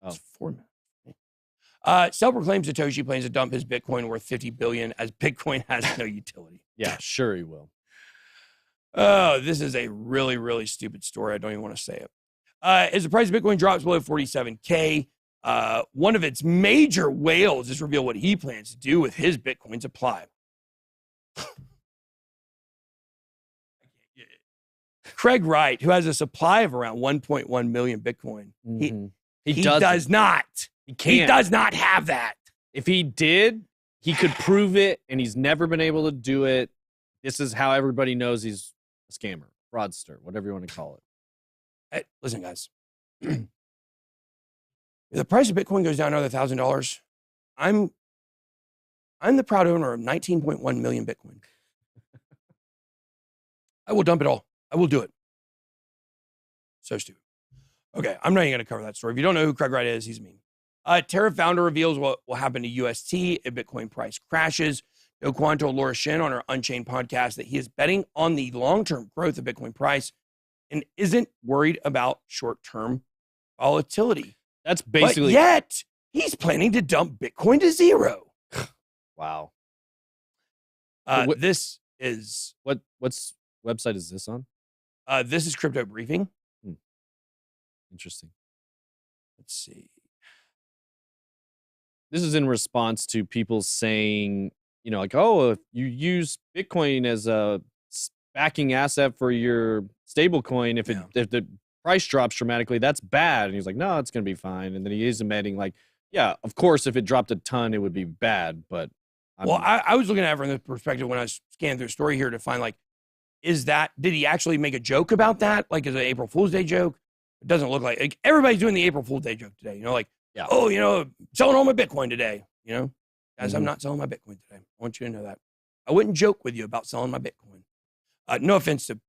That's 4 minutes. Self-proclaimed Satoshi plans to dump his Bitcoin worth $50 billion as Bitcoin has no utility. Yeah, sure he will. Oh, this is a really, really stupid story. I don't even want to say it. As the price of Bitcoin drops below 47K, one of its major whales has revealed what he plans to do with his Bitcoin supply. Craig Wright, who has a supply of around 1.1 million Bitcoin, he does not. He can't. He does not have that. If he did, he could prove it, and he's never been able to do it. This is how everybody knows he's a scammer, fraudster, whatever you want to call it. Hey, listen, guys. If the price of Bitcoin goes down another $1,000, I'm the proud owner of 19.1 million Bitcoin. I will dump it all. I will do it. So stupid. Okay, I'm not even going to cover that story. If you don't know who Craig Wright is, he's mean. Terra founder reveals what will happen to UST if Bitcoin price crashes. Kwon told Laura Shin on her Unchained podcast that he is betting on the long-term growth of Bitcoin price and isn't worried about short-term volatility. That's basically... But yet, he's planning to dump Bitcoin to zero. Wow. This is... What's website is this on? This is Crypto Briefing. Interesting. Let's see. This is in response to people saying, you know, like, oh, if you use Bitcoin as a backing asset for your stable coin, if the price drops dramatically, that's bad. And he's like, no, it's going to be fine. And then he is admitting, like, yeah, of course, if it dropped a ton, it would be bad. But I was looking at it from the perspective when I was scanning through the story here to find, like, did he actually make a joke about that? Like, is it an April Fool's Day joke? It doesn't look like everybody's doing the April Fool's Day joke today. You know, like, oh, you know, selling all my Bitcoin today. You know, guys, I'm not selling my Bitcoin today. I want you to know that. I wouldn't joke with you about selling my Bitcoin. No offense to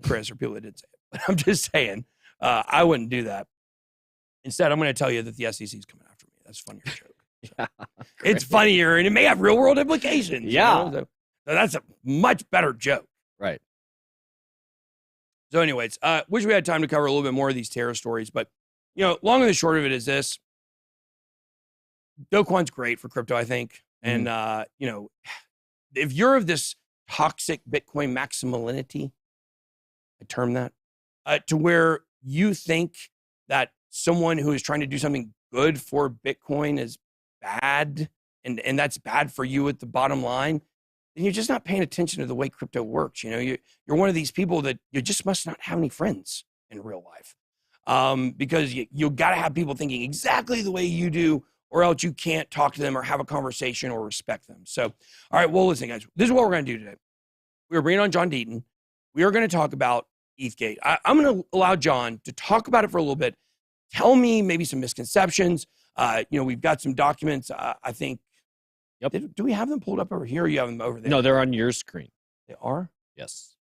Chris or people that did say it, but I'm just saying I wouldn't do that. Instead, I'm going to tell you that the SEC is coming after me. That's a funnier joke. It's funnier and it may have real world implications. Yeah. You know? So that's a much better joke. Right. So anyways, wish we had time to cover a little bit more of these Terra stories, but you know, long and the short of it is this. Do Kwon's great for crypto, I think. And you know, if you're of this toxic Bitcoin maximalinity, I term that, to where you think that someone who is trying to do something good for Bitcoin is bad, and that's bad for you at the bottom line, then you're just not paying attention to the way crypto works. You know, you're one of these people that you just must not have any friends in real life, because you got to have people thinking exactly the way you do, or else you can't talk to them or have a conversation or respect them. So, all right, well, listen, guys, this is what we're going to do today. We're bringing on John Deaton. We are going to talk about ETHGATE. I'm going to allow John to talk about it for a little bit. Tell me maybe some misconceptions. You know, we've got some documents, I think. Yep. Do we have them pulled up over here or you have them over there? No, they're on your screen. They are? Yes.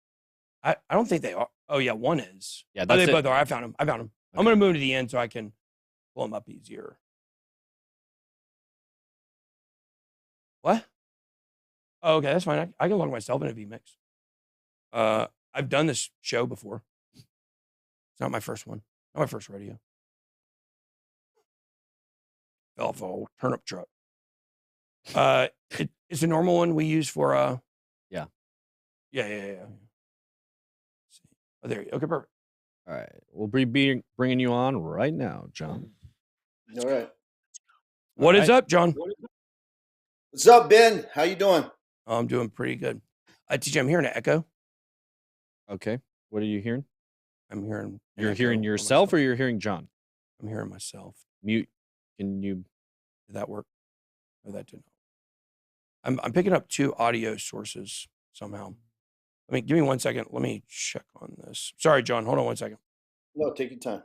I don't think they are. Oh, yeah, one is. Yeah, they that's both are. I found them. Okay. I'm going to move to the end so I can pull them up easier. What? Oh, okay, that's fine. I can log myself in a vMix. I've done this show before. It's not my first one. Not my first rodeo. Fell off a whole turnip truck. It's a normal one we use for Yeah. Oh, there you go. Okay, perfect. All right. We'll be bringing you on right now, John. All right. What is up, John? What's up, Ben? How you doing? Oh, I'm doing pretty good. TJ, I'm hearing an echo. Okay. What are you hearing? I'm hearing. You're hearing yourself or you're hearing John? I'm hearing myself. Mute. Can you? Did that work? No, that didn't. I'm picking up two audio sources somehow. Give me 1 second. Let me check on this. Sorry, John. Hold on 1 second. No, take your time.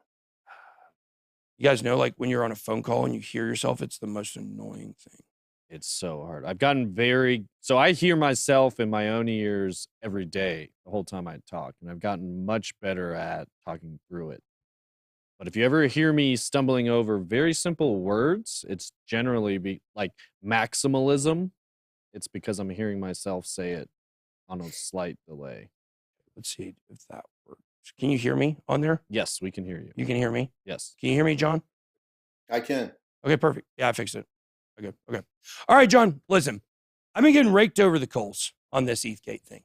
You guys know, like when you're on a phone call and you hear yourself, it's the most annoying thing. It's so hard. So I hear myself in my own ears every day, the whole time I talk, and I've gotten much better at talking through it. But if you ever hear me stumbling over very simple words, it's generally like maximalism. It's because I'm hearing myself say it on a slight delay. Let's see if that works. Can you hear me on there? Yes, we can hear you. You can hear me? Yes. Can you hear me, John? I can. Okay, perfect. Yeah, I fixed it. Okay. All right, John, listen. I've been getting raked over the coals on this ETHGATE thing.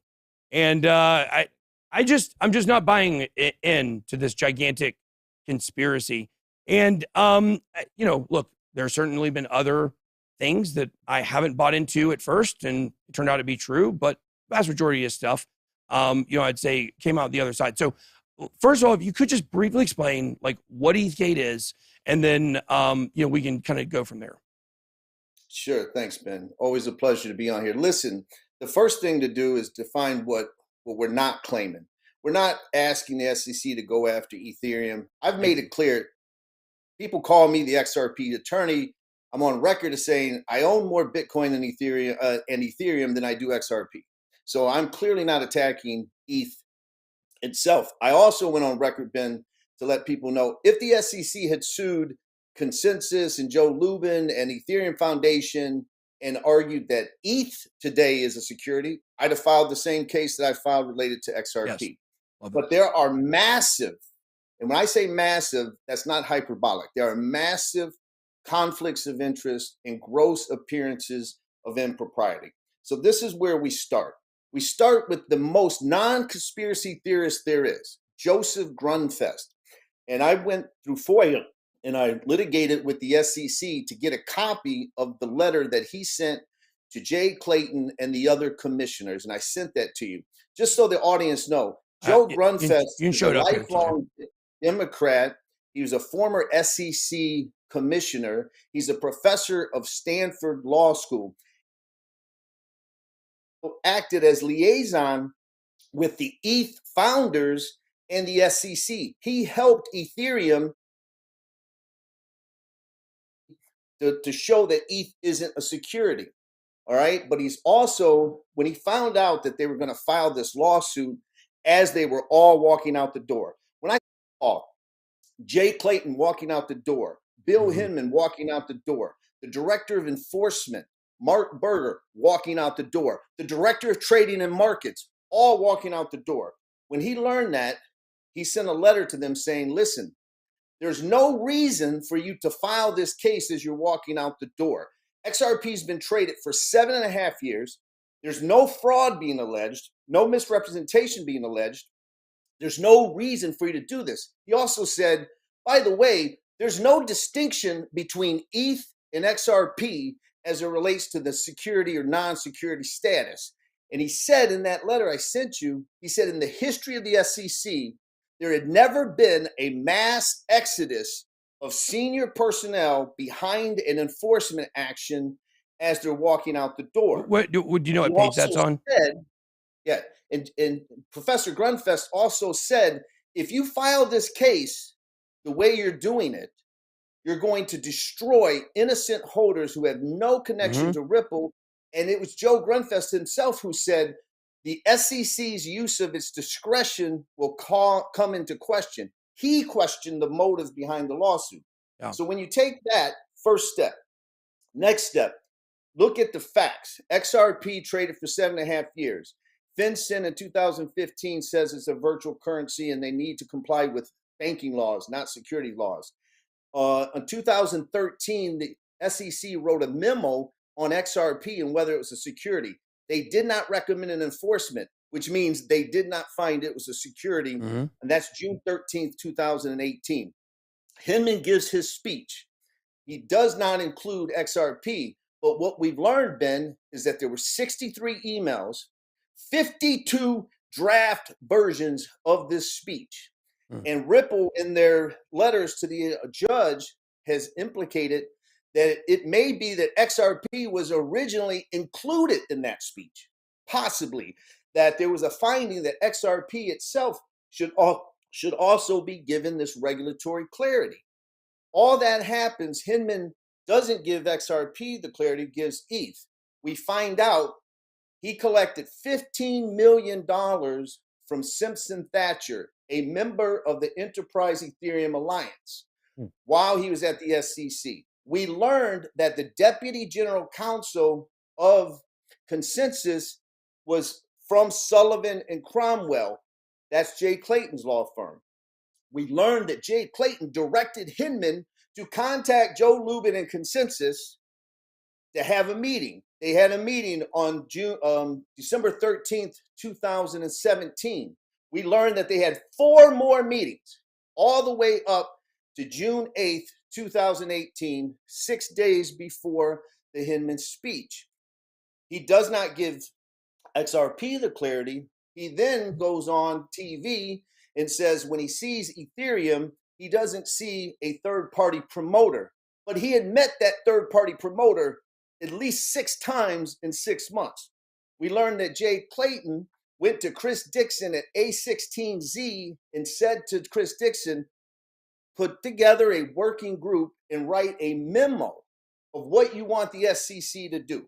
And I'm just not buying into this gigantic conspiracy. And look, there's certainly been other things that I haven't bought into at first and it turned out to be true, but vast majority of stuff I'd say came out the other side. So first of all, if you could just briefly explain like what ETHGATE is, and then we can kind of go from there. Sure. Thanks, Ben. Always a pleasure to be on here. Listen, the first thing to do is define what we're not claiming. We're not asking the SEC to go after Ethereum. I've made it clear. People call me the XRP attorney. I'm on record as saying I own more Bitcoin than Ethereum than I do XRP. So I'm clearly not attacking ETH itself. I also went on record, Ben, to let people know if the SEC had sued Consensus and Joe Lubin and Ethereum Foundation and argued that ETH today is a security, I'd have filed the same case that I filed related to XRP. Yes. But there are massive, and when I say massive, that's not hyperbolic. There are massive conflicts of interest and gross appearances of impropriety. So this is where we start. We start with the most non-conspiracy theorist there is, Joseph Grunfest. And I went through FOIA and I litigated with the SEC to get a copy of the letter that he sent to Jay Clayton and the other commissioners. And I sent that to you, just so the audience know. Joe Grunfest is a lifelong Democrat. He was a former SEC commissioner. He's a professor of Stanford Law School. Acted as liaison with the ETH founders and the SEC. He helped Ethereum to show that ETH isn't a security. All right. But he's also, when he found out that they were going to file this lawsuit as they were all walking out the door, when I saw Jay Clayton walking out the door, Bill Hinman walking out the door, the director of enforcement, Mark Berger, walking out the door, the director of trading and markets, all walking out the door. When he learned that, he sent a letter to them saying, listen, there's no reason for you to file this case as you're walking out the door. XRP's been traded for 7.5 years. There's no fraud being alleged, no misrepresentation being alleged. There's no reason for you to do this. He also said, by the way, there's no distinction between ETH and XRP as it relates to the security or non-security status. And he said in that letter I sent you, he said in the history of the SEC, there had never been a mass exodus of senior personnel behind an enforcement action as they're walking out the door. What do you know what page that's on? Yeah, and Professor Grunfest also said, if you file this case the way you're doing it, you're going to destroy innocent holders who have no connection to Ripple. And it was Joe Grunfest himself who said the SEC's use of its discretion will come into question. He questioned the motives behind the lawsuit. Yeah. So when you take that first step, next step, look at the facts. XRP traded for 7.5 years. FinCEN in 2015 says it's a virtual currency and they need to comply with banking laws, not security laws. In 2013, the SEC wrote a memo on XRP and whether it was a security. They did not recommend an enforcement, which means they did not find it was a security. And that's June 13th, 2018. Hinman gives his speech. He does not include XRP, but what we've learned, Ben, is that there were 63 emails, 52 draft versions of this speech. And Ripple, in their letters to the judge, has implicated that it may be that XRP was originally included in that speech, possibly that there was a finding that XRP itself should also be given this regulatory clarity. All that happens, Hinman doesn't give XRP the clarity, gives ETH. We find out he collected $15 million from Simpson Thatcher, a member of the Enterprise Ethereum Alliance, while he was at the SEC. We learned that the Deputy General Counsel of Consensus was from Sullivan and Cromwell. That's Jay Clayton's law firm. We learned that Jay Clayton directed Hinman to contact Joe Lubin and Consensus to have a meeting. They had a meeting on December 13th, 2017. We learned that they had 4 more meetings all the way up to June 8th, 2018, 6 days before the Hinman speech. He does not give XRP the clarity. He then goes on TV and says when he sees Ethereum, he doesn't see a third-party promoter. But he had met that third-party promoter at least 6 times in 6 months. We learned that Jay Clayton went to Chris Dixon at A16Z and said to Chris Dixon, put together a working group and write a memo of what you want the SEC to do.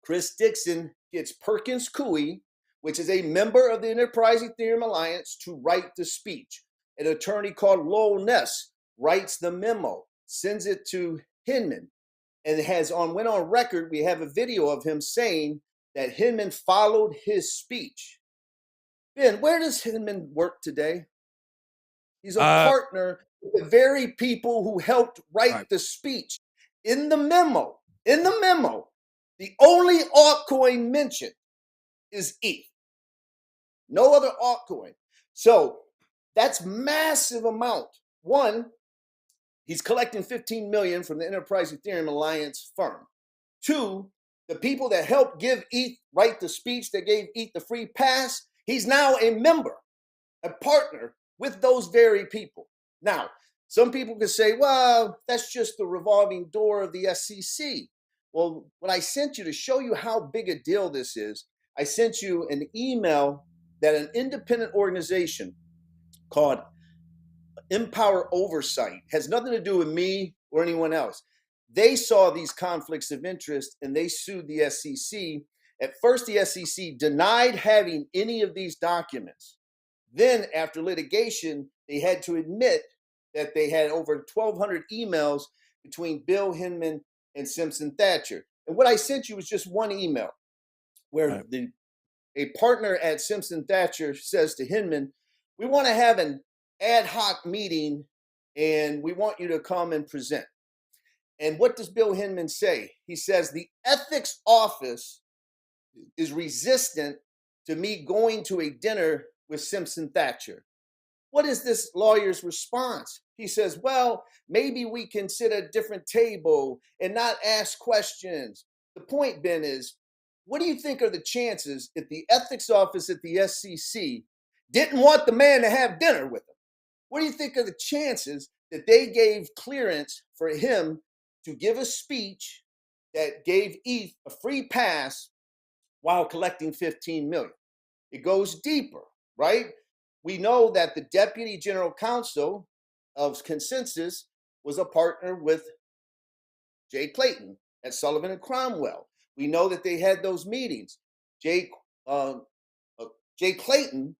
Chris Dixon gets Perkins Coie, which is a member of the Enterprise Ethereum Alliance, to write the speech. An attorney called Lowell Ness writes the memo, sends it to Hinman, and went on record. We have a video of him saying that Hinman followed his speech. Ben, where does Hinman work today? He's a partner with the very people who helped write the speech. In the memo, the only altcoin mentioned is ETH. No other altcoin. So that's massive amount. One, he's collecting 15 million from the Enterprise Ethereum Alliance firm. 2, the people that helped give ETH write the speech that gave ETH the free pass, he's now a member, a partner with those very people. Now, some people could say, well, that's just the revolving door of the SEC. Well, what I sent you to show you how big a deal this is, I sent you an email that an independent organization called Empower Oversight, has nothing to do with me or anyone else. They saw these conflicts of interest and they sued the SEC. At first, the SEC denied having any of these documents. Then, after litigation, they had to admit that they had over 1,200 emails between Bill Hinman and Simpson Thatcher. And what I sent you was just one email where a partner at Simpson Thatcher says to Hinman, we want to have an ad hoc meeting and we want you to come and present. And what does Bill Hinman say? He says the ethics office is resistant to me going to a dinner with Simpson Thatcher. What is this lawyer's response? He says, well, maybe we can sit at a different table and not ask questions. The point, Ben, is what do you think are the chances if the ethics office at the SEC didn't want the man to have dinner with him? What do you think are the chances that they gave clearance for him to give a speech that gave ETH a free pass while collecting 15 million? It goes deeper, right? We know that the Deputy General Counsel of Consensus was a partner with Jay Clayton at Sullivan and Cromwell. We know that they had those meetings. Jay Clayton,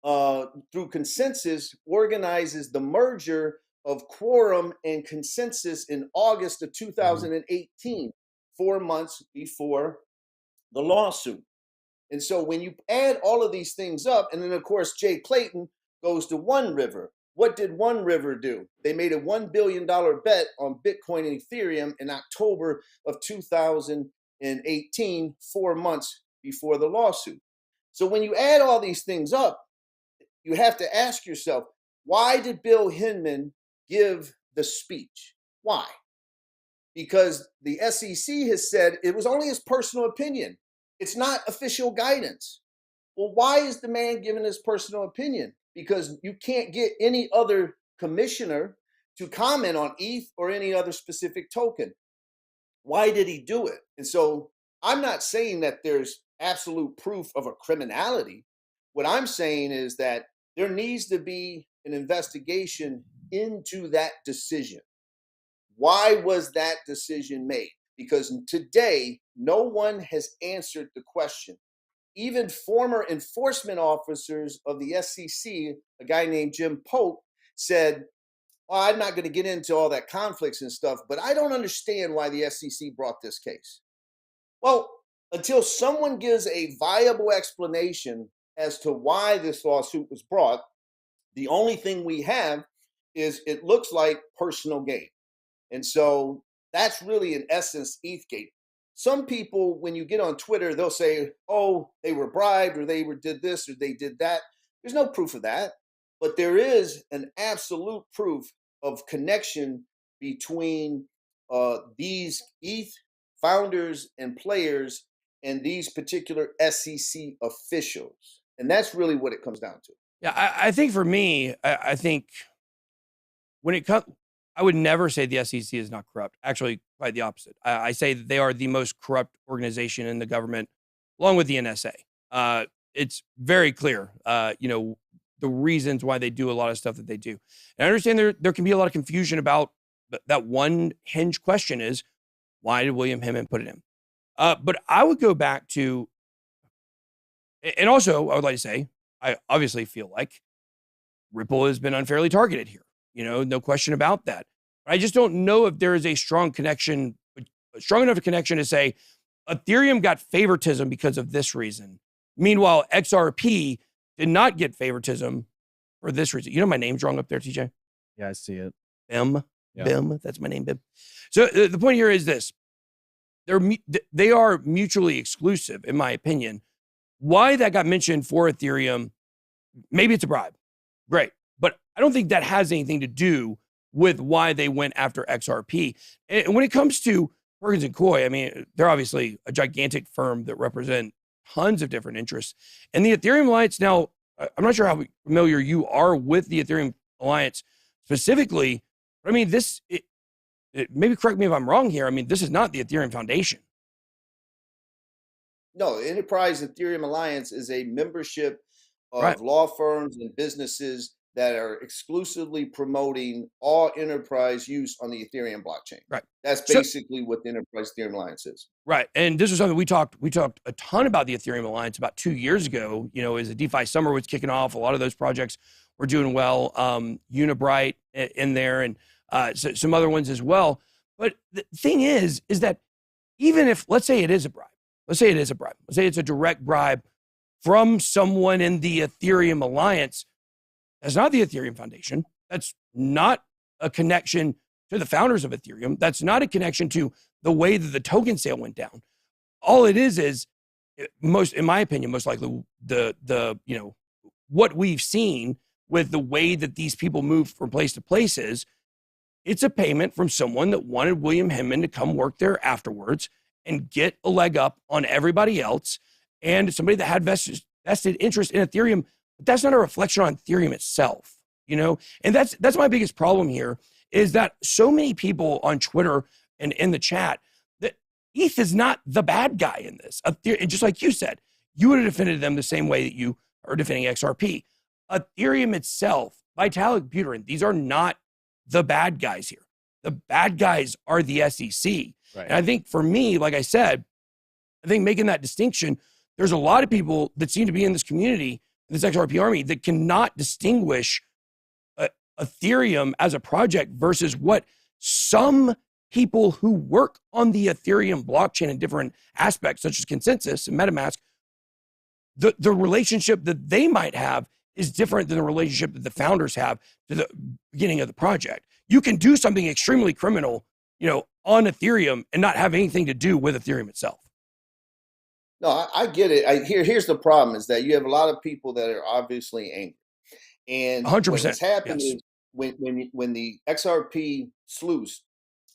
through Consensus, organizes the merger of Quorum and Consensus in August of 2018, 4 months before the lawsuit. And so when you add all of these things up, and then of course Jay Clayton goes to One River. What did One River do? They made a $1 billion bet on Bitcoin and Ethereum in October of 2018, 4 months before the lawsuit. So when you add all these things up, you have to ask yourself, why did Bill Hinman give the speech? Why? Because the SEC has said it was only his personal opinion. It's not official guidance. Well, why is the man giving his personal opinion? Because you can't get any other commissioner to comment on ETH or any other specific token. Why did he do it? And so I'm not saying that there's absolute proof of a criminality. What I'm saying is that there needs to be an investigation into that decision. Why was that decision made? Because today, no one has answered the question. Even former enforcement officers of the SEC, a guy named Jim Polk, said, well, I'm not going to get into all that conflicts and stuff, but I don't understand why the SEC brought this case. Well, until someone gives a viable explanation as to why this lawsuit was brought, the only thing we have is it looks like personal gain. And so that's really, in essence, ETHGATE. Some people, when you get on Twitter, they'll say, oh, they were bribed, or did this, or they did that. There's no proof of that. But there is an absolute proof of connection between these ETH founders and players and these particular SEC officials. And that's really what it comes down to. Yeah, I think for me, I think when it comes, I would never say the SEC is not corrupt. Actually, quite the opposite. I say that they are the most corrupt organization in the government, along with the NSA. It's very clear, the reasons why they do a lot of stuff that they do. And I understand there can be a lot of confusion about that. One hinge question is, why did William Hemmen put it in? But I would go back to, and also I would like to say, I obviously feel like Ripple has been unfairly targeted here. No question about that. I just don't know if there is a strong enough connection to say Ethereum got favoritism because of this reason. Meanwhile, XRP did not get favoritism for this reason. You know my name's wrong up there, TJ? Yeah, I see it. Bim. Yeah. Bim. That's my name, Bim. So the point here is this. They are mutually exclusive, in my opinion. Why that got mentioned for Ethereum, maybe it's a bribe. Great. But I don't think that has anything to do with why they went after XRP. And when it comes to Perkins and Coy, I mean, they're obviously a gigantic firm that represent tons of different interests. And the Ethereum Alliance, now, I'm not sure how familiar you are with the Ethereum Alliance specifically, but I mean, maybe correct me if I'm wrong here. I mean, this is not the Ethereum Foundation. No, the Enterprise Ethereum Alliance is a membership of Right. law firms and businesses that are exclusively promoting all enterprise use on the Ethereum blockchain. Right. That's basically what the Enterprise Ethereum Alliance is. Right. And this was something we talked a ton about the Ethereum Alliance about 2 years ago, as the DeFi summer was kicking off. A lot of those projects were doing well. Unibright in there, and some other ones as well. But the thing is that even if, let's say it is a bribe, let's say it's a direct bribe from someone in the Ethereum Alliance, that's not the Ethereum Foundation. That's not a connection to the founders of Ethereum. That's not a connection to the way that the token sale went down. All it is in my opinion, most likely what we've seen with the way that these people move from place to place is it's a payment from someone that wanted William Hemmen to come work there afterwards and get a leg up on everybody else, and somebody that had vested interest in Ethereum. But that's not a reflection on Ethereum itself, and that's my biggest problem here, is that so many people on Twitter and in the chat, that ETH is not the bad guy in this. Just like you said, you would have defended them the same way that you are defending XRP. Ethereum itself, Vitalik Buterin, these are not the bad guys here. The bad guys are the SEC. Right. And I think for me, like I said, I think making that distinction, there's a lot of people that seem to be in this community, this XRP army, that cannot distinguish Ethereum as a project versus what some people who work on the Ethereum blockchain in different aspects, such as consensus and MetaMask, the relationship that they might have is different than the relationship that the founders have to the beginning of the project. You can do something extremely criminal, on Ethereum and not have anything to do with Ethereum itself. No, I get it. Here's the problem is that you have a lot of people that are obviously angry. And 100%. What's happened Yes. is when the XRP sleuths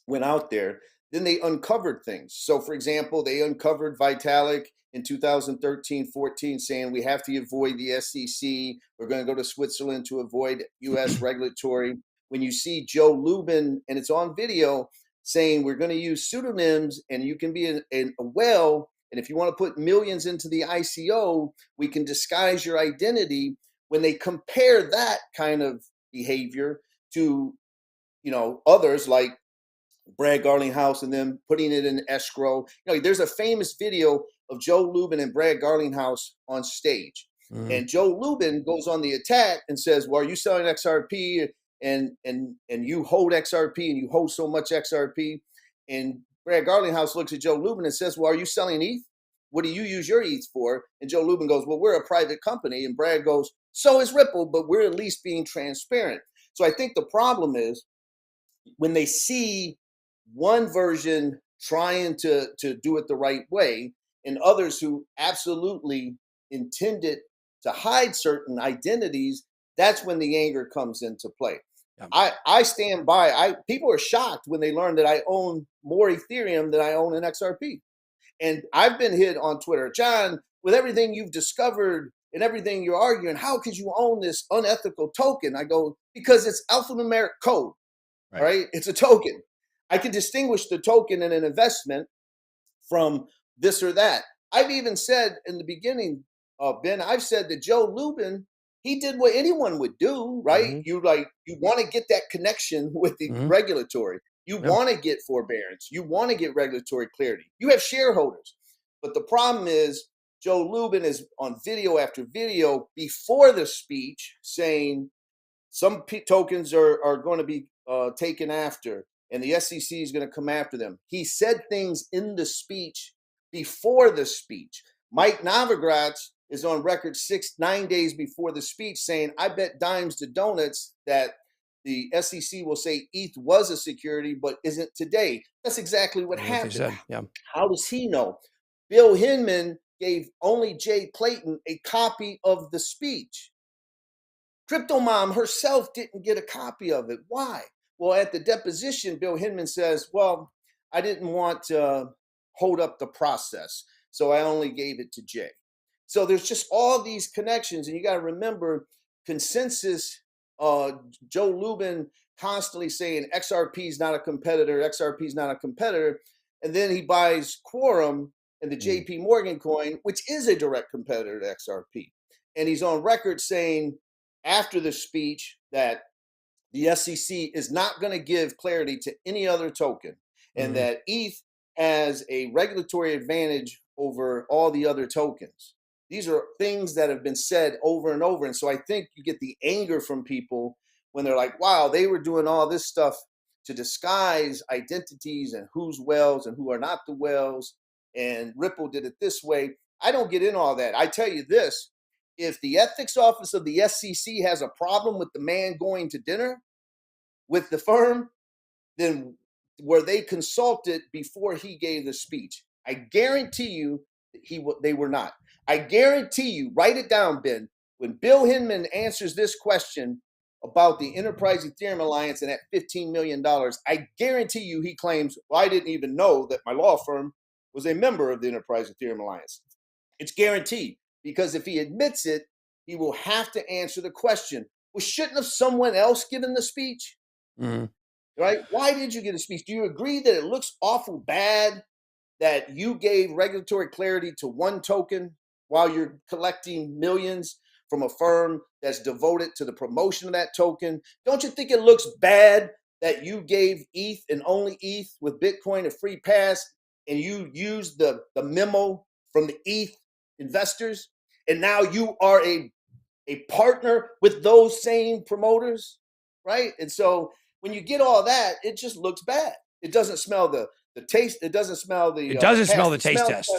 went out there, then they uncovered things. So, for example, they uncovered Vitalik in 2013-14 saying we have to avoid the SEC. We're going to go to Switzerland to avoid U.S. regulatory. When you see Joe Lubin, and it's on video, saying we're going to use pseudonyms and you can be a whale, and if you want to put millions into the ICO, we can disguise your identity. When they compare that kind of behavior to, others like Brad Garlinghouse and them putting it in escrow. You know, there's a famous video of Joe Lubin and Brad Garlinghouse on stage. And Joe Lubin goes on the attack and says, well, are you selling XRP and you hold XRP and you hold so much XRP? And Brad Garlinghouse looks at Joe Lubin and says, well, are you selling ETH? What do you use your ETH for? And Joe Lubin goes, well, we're a private company. And Brad goes, so is Ripple, but we're at least being transparent. So I think the problem is when they see one version trying to do it the right way and others who absolutely intended to hide certain identities, that's when the anger comes into play. Yeah. I stand by. People are shocked when they learn that I own more Ethereum than I own in XRP. And I've been hit on Twitter, John, with everything you've discovered and everything you're arguing, how could you own this unethical token? I go, because it's alphanumeric code, right? It's a token. I can distinguish the token in an investment from this or that. I've even said in the beginning, Ben, I've said that Joe Lubin, he did what anyone would do, right? You want to get that connection with the regulatory. You want to get forbearance. You want to get regulatory clarity. You have shareholders. But the problem is Joe Lubin is on video after video before the speech saying some tokens are going to be taken after and the SEC is going to come after them. He said things in the speech before the speech. Mike Novogratz is on record 9 days before the speech saying, I bet dimes to donuts that the SEC will say ETH was a security, but isn't today. That's exactly what happened. Yeah. How does he know? Bill Hinman gave only Jay Clayton a copy of the speech. Crypto Mom herself didn't get a copy of it. Why? Well, at the deposition, Bill Hinman says, well, I didn't want to hold up the process, so I only gave it to Jay. So there's just all these connections, and you got to remember consensus. Joe Lubin constantly saying XRP is not a competitor, XRP is not a competitor, and then he buys Quorum and the JP Morgan coin, which is a direct competitor to XRP. And he's on record saying after the speech that the SEC is not going to give clarity to any other token and that ETH has a regulatory advantage over all the other tokens. These are things that have been said over and over. And so I think you get the anger from people when they're like, wow, they were doing all this stuff to disguise identities and who's whales and who are not the whales. And Ripple did it this way. I don't get in all that. I tell you this, if the ethics office of the SEC has a problem with the man going to dinner with the firm, then were they consulted before he gave the speech? I guarantee you they were not. I guarantee you, write it down, Ben, when Bill Hinman answers this question about the Enterprise Ethereum Alliance and at $15 million, I guarantee you he claims, well, I didn't even know that my law firm was a member of the Enterprise Ethereum Alliance. It's guaranteed, because if he admits it, he will have to answer the question, well, shouldn't have someone else given the speech? Right? Why did you get a speech? Do you agree that it looks awful bad that you gave regulatory clarity to one token while you're collecting millions from a firm that's devoted to the promotion of that token? Don't you think it looks bad that you gave ETH and only ETH with Bitcoin a free pass and you used the memo from the ETH investors and now you are a partner with those same promoters, right? And so when you get all that, it just looks bad. It doesn't smell the taste. It doesn't smell the. It doesn't smell the taste test.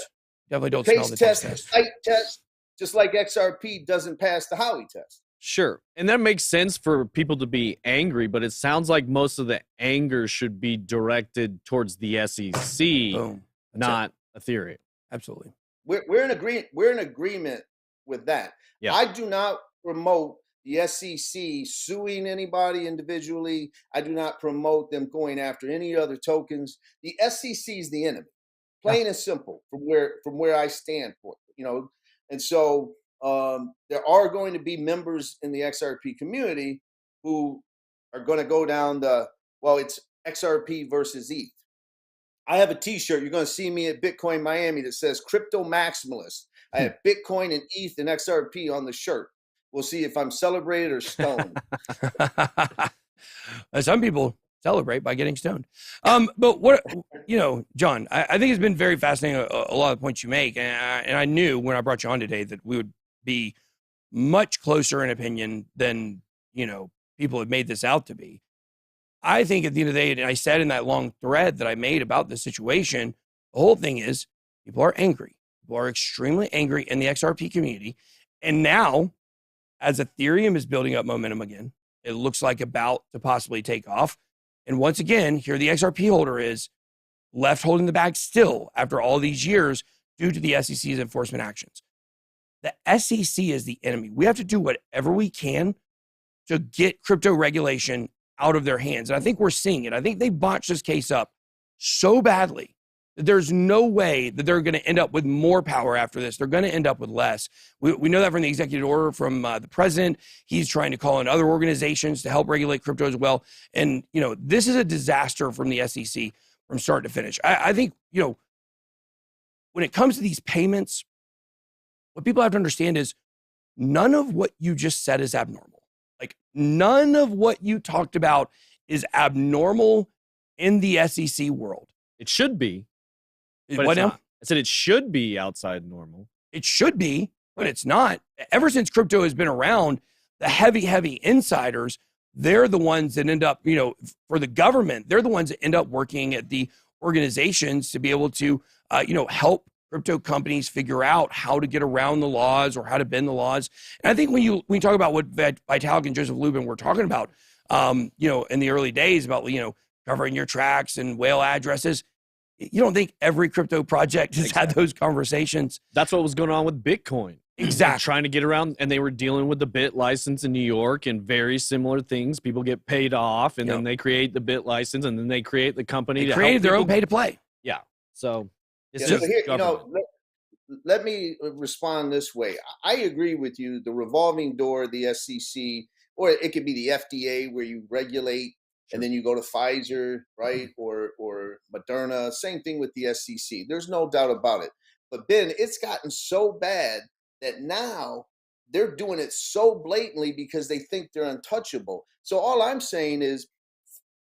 Definitely don't smell the taste test. The sight test, just like XRP doesn't pass the Howey test. Sure. And that makes sense for people to be angry, but it sounds like most of the anger should be directed towards the SEC, not Ethereum. Absolutely. We're in agreement. We're in agreement with that. Yeah. I do not promote the SEC suing anybody individually. I do not promote them going after any other tokens. The SEC is the enemy, plain and simple, from where I stand for it, you know. And so there are going to be members in the XRP community who are going to go down it's XRP versus ETH. I have a t-shirt. You're going to see me at Bitcoin Miami that says Crypto Maximalist. I have Bitcoin and ETH and XRP on the shirt. We'll see if I'm celebrated or stoned. Some people celebrate by getting stoned. But what, John, I think it's been very fascinating, a lot of the points you make. And I knew when I brought you on today that we would be much closer in opinion than, people have made this out to be. I think at the end of the day, and I said in that long thread that I made about the situation, the whole thing is people are angry. People are extremely angry in the XRP community. And now, as Ethereum is building up momentum again, it looks like about to possibly take off. And once again, here the XRP holder is left holding the bag still after all these years due to the SEC's enforcement actions. The SEC is the enemy. We have to do whatever we can to get crypto regulation out of their hands. And I think we're seeing it. I think they botched this case up so badly that there's no way that they're going to end up with more power after this. They're going to end up with less. We know that from the executive order from the president. He's trying to call in other organizations to help regulate crypto as well. And, this is a disaster from the SEC from start to finish. I think, when it comes to these payments, what people have to understand is none of what you just said is abnormal. Like, none of what you talked about is abnormal in the SEC world. It should be. But What it's now? not. I said it should be outside normal. It should be, but it's not. Ever since crypto has been around, the heavy insiders, they're the ones that end up, for the government, they're the ones that end up working at the organizations to be able to, help crypto companies figure out how to get around the laws or how to bend the laws. And I think when you talk about what Vitalik and Joseph Lubin were talking about, in the early days about, covering your tracks and whale addresses, you don't think every crypto project has had those conversations? That's what was going on with Bitcoin. Exactly. Trying to get around, and they were dealing with the BIT license in New York and very similar things. People get paid off, and then they create the BIT license, and then they create the company. They created their own pay to play. Yeah. So it's So just here, government. let me respond this way. I agree with you. The revolving door, the SEC, or it could be the FDA where you regulate and then you go to Pfizer, right? Or Moderna. Same thing with the SEC. There's no doubt about it. But Ben, it's gotten so bad that now they're doing it so blatantly because they think they're untouchable. So all I'm saying is,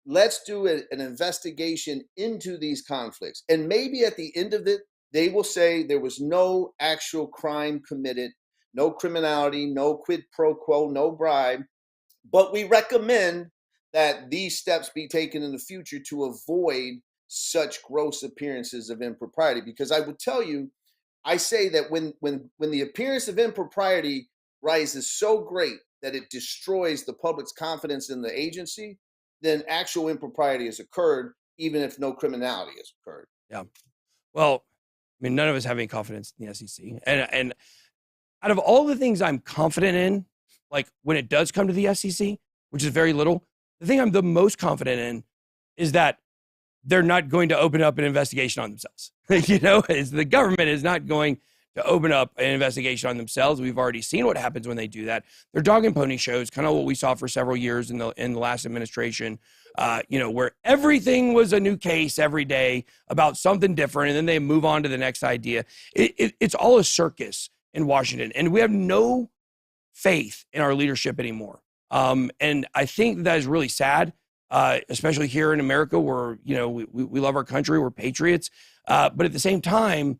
let's do an investigation into these conflicts. And maybe at the end of it, they will say there was no actual crime committed, no criminality, no quid pro quo, no bribe. But we recommend that these steps be taken in the future to avoid such gross appearances of impropriety. Because I would tell you, I say that when the appearance of impropriety rises so great that it destroys the public's confidence in the agency, then actual impropriety has occurred, even if no criminality has occurred. Yeah. Well, I mean, none of us have any confidence in the SEC. And out of all the things I'm confident in, like when it does come to the SEC, which is very little, the thing I'm the most confident in is that they're not going to open up an investigation on themselves. The government is not going to open up an investigation on themselves. We've already seen what happens when they do that. They're dog and pony shows, kind of what we saw for several years in the last administration, where everything was a new case every day about something different, and then they move on to the next idea. It's all a circus in Washington, and we have no faith in our leadership anymore. And I think that is really sad, especially here in America where, we love our country, we're patriots. But at the same time,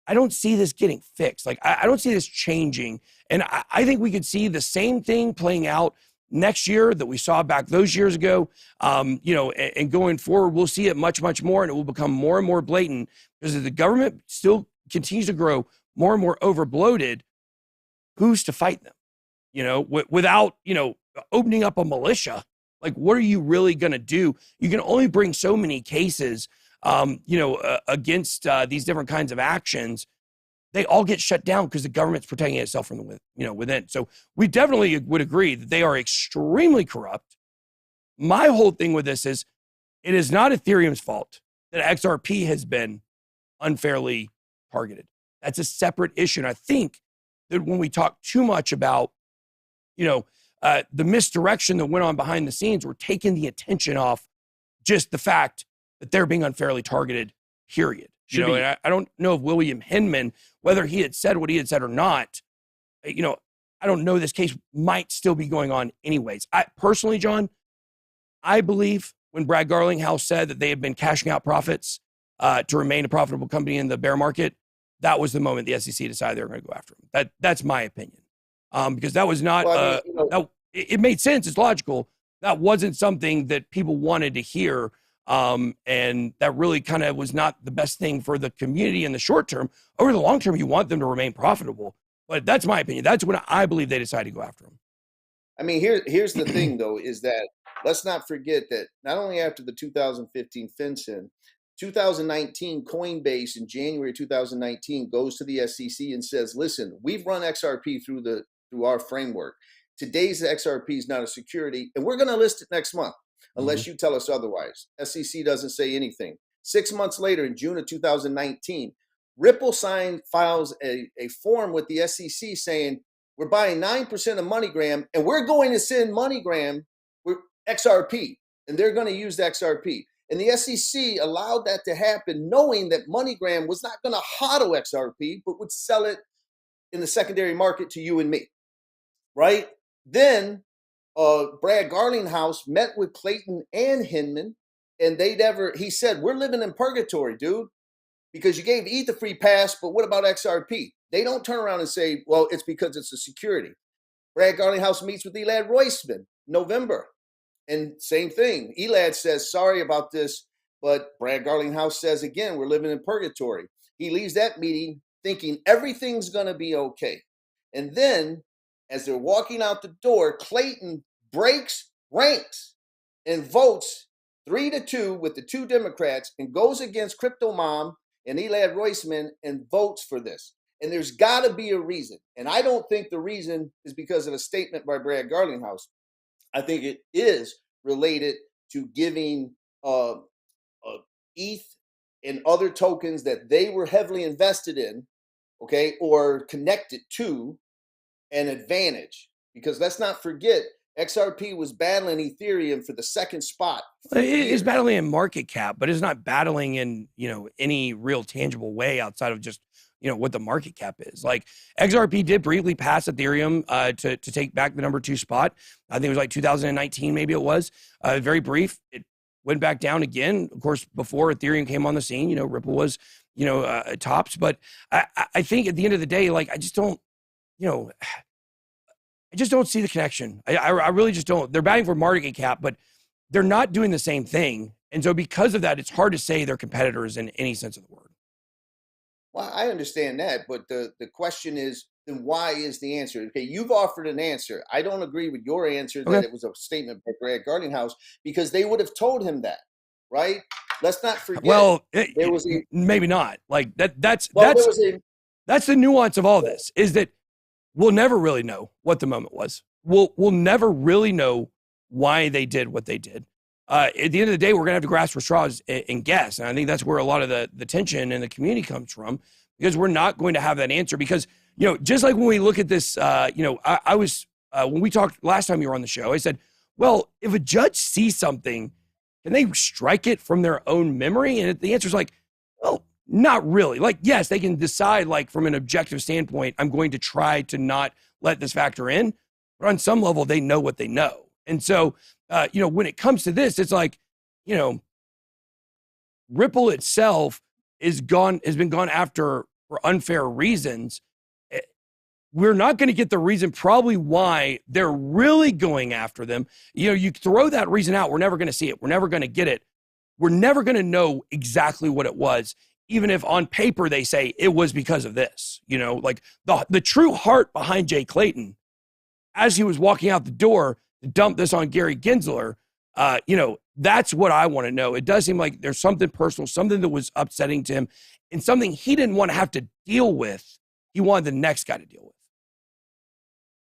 I don't see this getting fixed. Like, I don't see this changing. And I think we could see the same thing playing out next year that we saw back those years ago. And going forward, we'll see it much, much more, and it will become more and more blatant because if the government still continues to grow more and more overbloated, who's to fight them? Without, opening up a militia. Like, what are you really going to do? You can only bring so many cases, against these different kinds of actions. They all get shut down because the government's protecting itself from within. So we definitely would agree that they are extremely corrupt. My whole thing with this is it is not Ethereum's fault that XRP has been unfairly targeted. That's a separate issue. And I think that when we talk too much about, the misdirection that went on behind the scenes, we're taking the attention off just the fact that they're being unfairly targeted, period. And I don't know if William Hinman, whether he had said what he had said or not, I don't know, this case might still be going on anyways. I personally, John, I believe when Brad Garlinghouse said that they had been cashing out profits to remain a profitable company in the bear market, that was the moment the SEC decided they were going to go after him. That's my opinion, because that was not. Well, I mean, it made sense. It's logical. That wasn't something that people wanted to hear, and that really kind of was not the best thing for the community in the short term. Over the long term, you want them to remain profitable. But that's my opinion. That's when I believe they decided to go after him. I mean, here's the thing, though, is that let's not forget that not only after the 2015 FinCEN, 2019 Coinbase in January 2019 goes to the SEC and says, listen, we've run XRP through our framework. Today's XRP is not a security, and we're going to list it next month unless you tell us otherwise. SEC doesn't say anything. 6 months later, in June of 2019, Ripple files a form with the SEC saying, we're buying 9% of MoneyGram, and we're going to send MoneyGram with XRP, and they're going to use the XRP. And the SEC allowed that to happen, knowing that MoneyGram was not going to hodl XRP, but would sell it in the secondary market to you and me, right? Then Brad Garlinghouse met with Clayton and Hinman, and he said, we're living in purgatory, dude, because you gave ETH a free pass, but what about XRP? They don't turn around and say, well, it's because it's a security. Brad Garlinghouse meets with Elad Roisman, November. And same thing. Elad says, sorry about this, but Brad Garlinghouse says, again, we're living in purgatory. He leaves that meeting thinking everything's going to be okay. And then as they're walking out the door, Clayton breaks ranks and votes 3-2 with the two Democrats and goes against Crypto Mom and Elad Roisman and votes for this. And there's got to be a reason. And I don't think the reason is because of a statement by Brad Garlinghouse. I think it is related to giving ETH and other tokens that they were heavily invested in, okay, or connected to, an advantage. Because let's not forget, XRP was battling Ethereum for the second spot. It's battling in market cap, but it's not battling in, any real tangible way outside of just, what the market cap is. Like XRP did briefly pass Ethereum to take back the number 2 spot. I think it was like 2019, maybe it was. Very brief. It went back down again. Of course, before Ethereum came on the scene, Ripple was, tops. But I think at the end of the day, like, I just don't see the connection. I really just don't. They're batting for market cap, but they're not doing the same thing. And so because of that, it's hard to say they're competitors in any sense of the word. Well, I understand that, but the question is, then why is the answer? Okay, you've offered an answer. I don't agree with your answer that it was a statement by Brad Garlinghouse, because they would have told him that, right? Let's not forget. Well, maybe not. Like that's the nuance of all this, is that we'll never really know what the moment was. We'll never really know why they did what they did. At the end of the day, we're going to have to grasp for straws and guess. And I think that's where a lot of the tension in the community comes from, because we're not going to have that answer. Because, just like when we look at this, I was, when we talked last time you were on the show, I said, well, if a judge sees something, can they strike it from their own memory? And the answer is like, well, not really. Like, yes, they can decide, like, from an objective standpoint, I'm going to try to not let this factor in. But on some level, they know what they know. And so, when it comes to this, it's like, Ripple itself has been gone after for unfair reasons. We're not going to get the reason probably why they're really going after them. You throw that reason out, we're never going to see it. We're never going to get it. We're never going to know exactly what it was, even if on paper they say it was because of this. Like the true heart behind Jay Clayton, as he was walking out the door to dump this on Gary Gensler, that's what I want to know. It does seem like there's something personal, something that was upsetting to him, and something he didn't want to have to deal with. He wanted the next guy to deal with.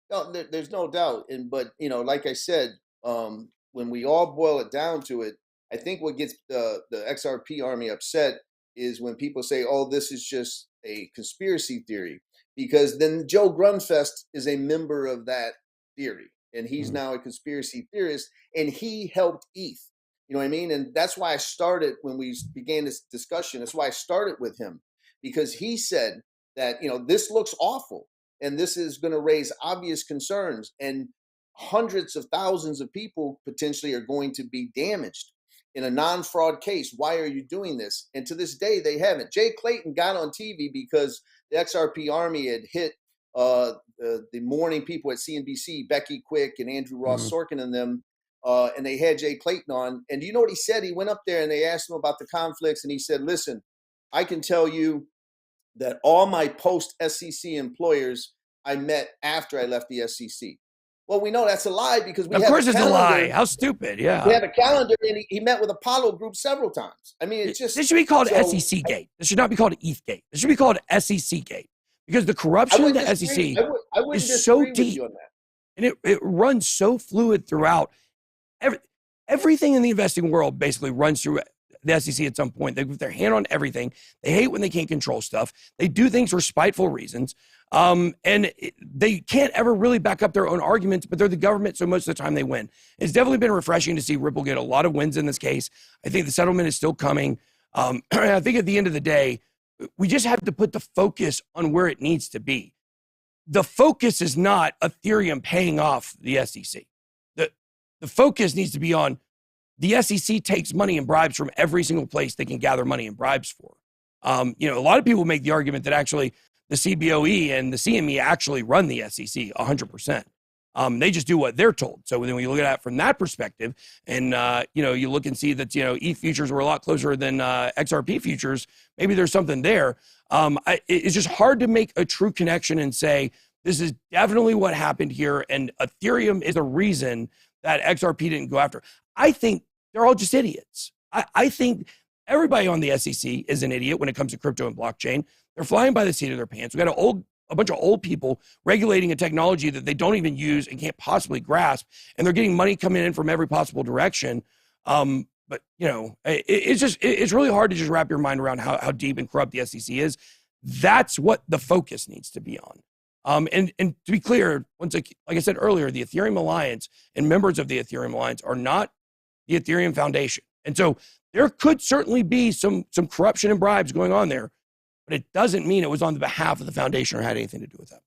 No, there's no doubt. But like I said, when we all boil it down to it, I think what gets the XRP army upset is when people say, oh, this is just a conspiracy theory, because then Joe Grunfest is a member of that theory. And he's now a conspiracy theorist, and he helped ETH. You know what I mean? And that's why I started, when we began this discussion, that's why I started with him, because he said that, this looks awful, and this is going to raise obvious concerns, and hundreds of thousands of people potentially are going to be damaged. in a non-fraud case. Why are you doing this? And to this day, they haven't. Jay Clayton got on TV because the XRP army had hit the morning people at CNBC, Becky Quick and Andrew Ross Sorkin and them, and they had Jay Clayton on. And do you know what he said? He went up there and they asked him about the conflicts, and he said, listen, I can tell you that all my post-SEC employers I met after I left the SEC. Well, we know that's a lie because we have a calendar. Of course it's a lie. How stupid, yeah. We have a calendar, and he met with Apollo Group several times. I mean, it's just... This should be called SEC Gate. This should not be called ETHGATE. This should be called SEC Gate because the corruption of the SEC is so deep. And it runs so fluid throughout. Everything in the investing world basically runs through the SEC at some point. They put their hand on everything. They hate when they can't control stuff. They do things for spiteful reasons. And they can't ever really back up their own arguments, but they're the government, so most of the time they win. It's definitely been refreshing to see Ripple get a lot of wins in this case. I think the settlement is still coming. I think at the end of the day, we just have to put the focus on where it needs to be. The focus is not Ethereum paying off the SEC. The focus needs to be on the SEC takes money and bribes from every single place they can gather money and bribes for. A lot of people make the argument that actually the CBOE and the CME actually run the SEC 100%. They just do what they're told. So then when you look at it from that perspective and, you look and see that, ETH futures were a lot closer than XRP futures, maybe there's something there. It's just hard to make a true connection and say, this is definitely what happened here. And Ethereum is a reason that XRP didn't go after. I think they're all just idiots. I think everybody on the SEC is an idiot when it comes to crypto and blockchain. They're flying by the seat of their pants. We got a bunch of old people regulating a technology that they don't even use and can't possibly grasp, and they're getting money coming in from every possible direction. But it's really hard to just wrap your mind around how deep and corrupt the SEC is. That's what the focus needs to be on. And to be clear, like I said earlier, the Ethereum Alliance and members of the Ethereum Alliance are not the Ethereum Foundation. And so there could certainly be some corruption and bribes going on there, but it doesn't mean it was on the behalf of the foundation or had anything to do with that.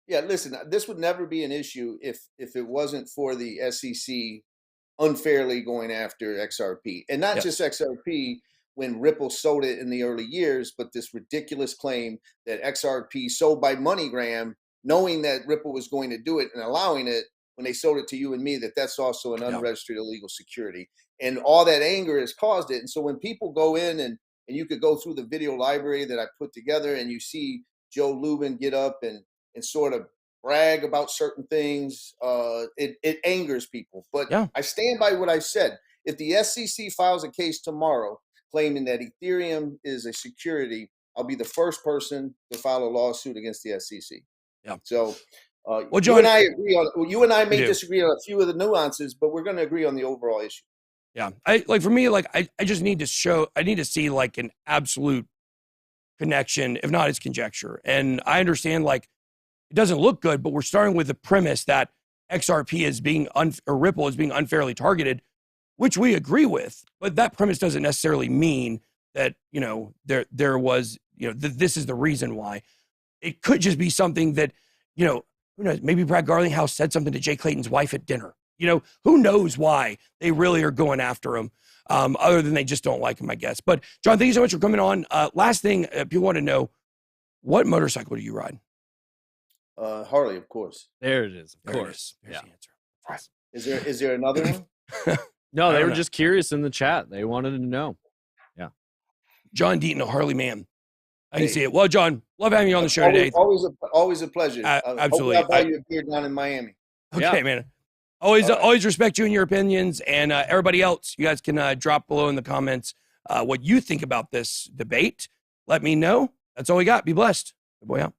Yeah, listen, this would never be an issue if it wasn't for the SEC unfairly going after XRP. And not just XRP when Ripple sold it in the early years, but this ridiculous claim that XRP sold by MoneyGram, knowing that Ripple was going to do it and allowing it when they sold it to you and me, that's also an unregistered illegal security. And all that anger has caused it. And so when people go in and you could go through the video library that I put together and you see Joe Lubin get up and sort of brag about certain things, it angers people. But I stand by what I said. If the SEC files a case tomorrow claiming that Ethereum is a security, I'll be the first person to file a lawsuit against the SEC. Yeah. So well, John, you and I may disagree on a few of the nuances, but we're going to agree on the overall issue. Yeah. For me, I just need to see like an absolute connection. If not, it's conjecture. And I understand it doesn't look good, but we're starting with the premise that XRP is being or Ripple is being unfairly targeted, which we agree with. But that premise doesn't necessarily mean that, there was, this is the reason why. It could just be something that, who knows, maybe Brad Garlinghouse said something to Jay Clayton's wife at dinner. Who knows why they really are going after him, other than they just don't like him, I guess. But John, thank you so much for coming on. Last thing, people want to know, what motorcycle do you ride? Harley, of course. There it is. Of course. There's the answer. Right. Is there another one? No, they were just curious in the chat. They wanted to know. Yeah. John Deaton, a Harley man. I can see it. Well, John, love having you on the show today. Always a pleasure. Absolutely. I'll buy you a beer down in Miami. Okay, man. Always respect you and your opinions. And everybody else, you guys can drop below in the comments what you think about this debate. Let me know. That's all we got. Be blessed. Good boy out.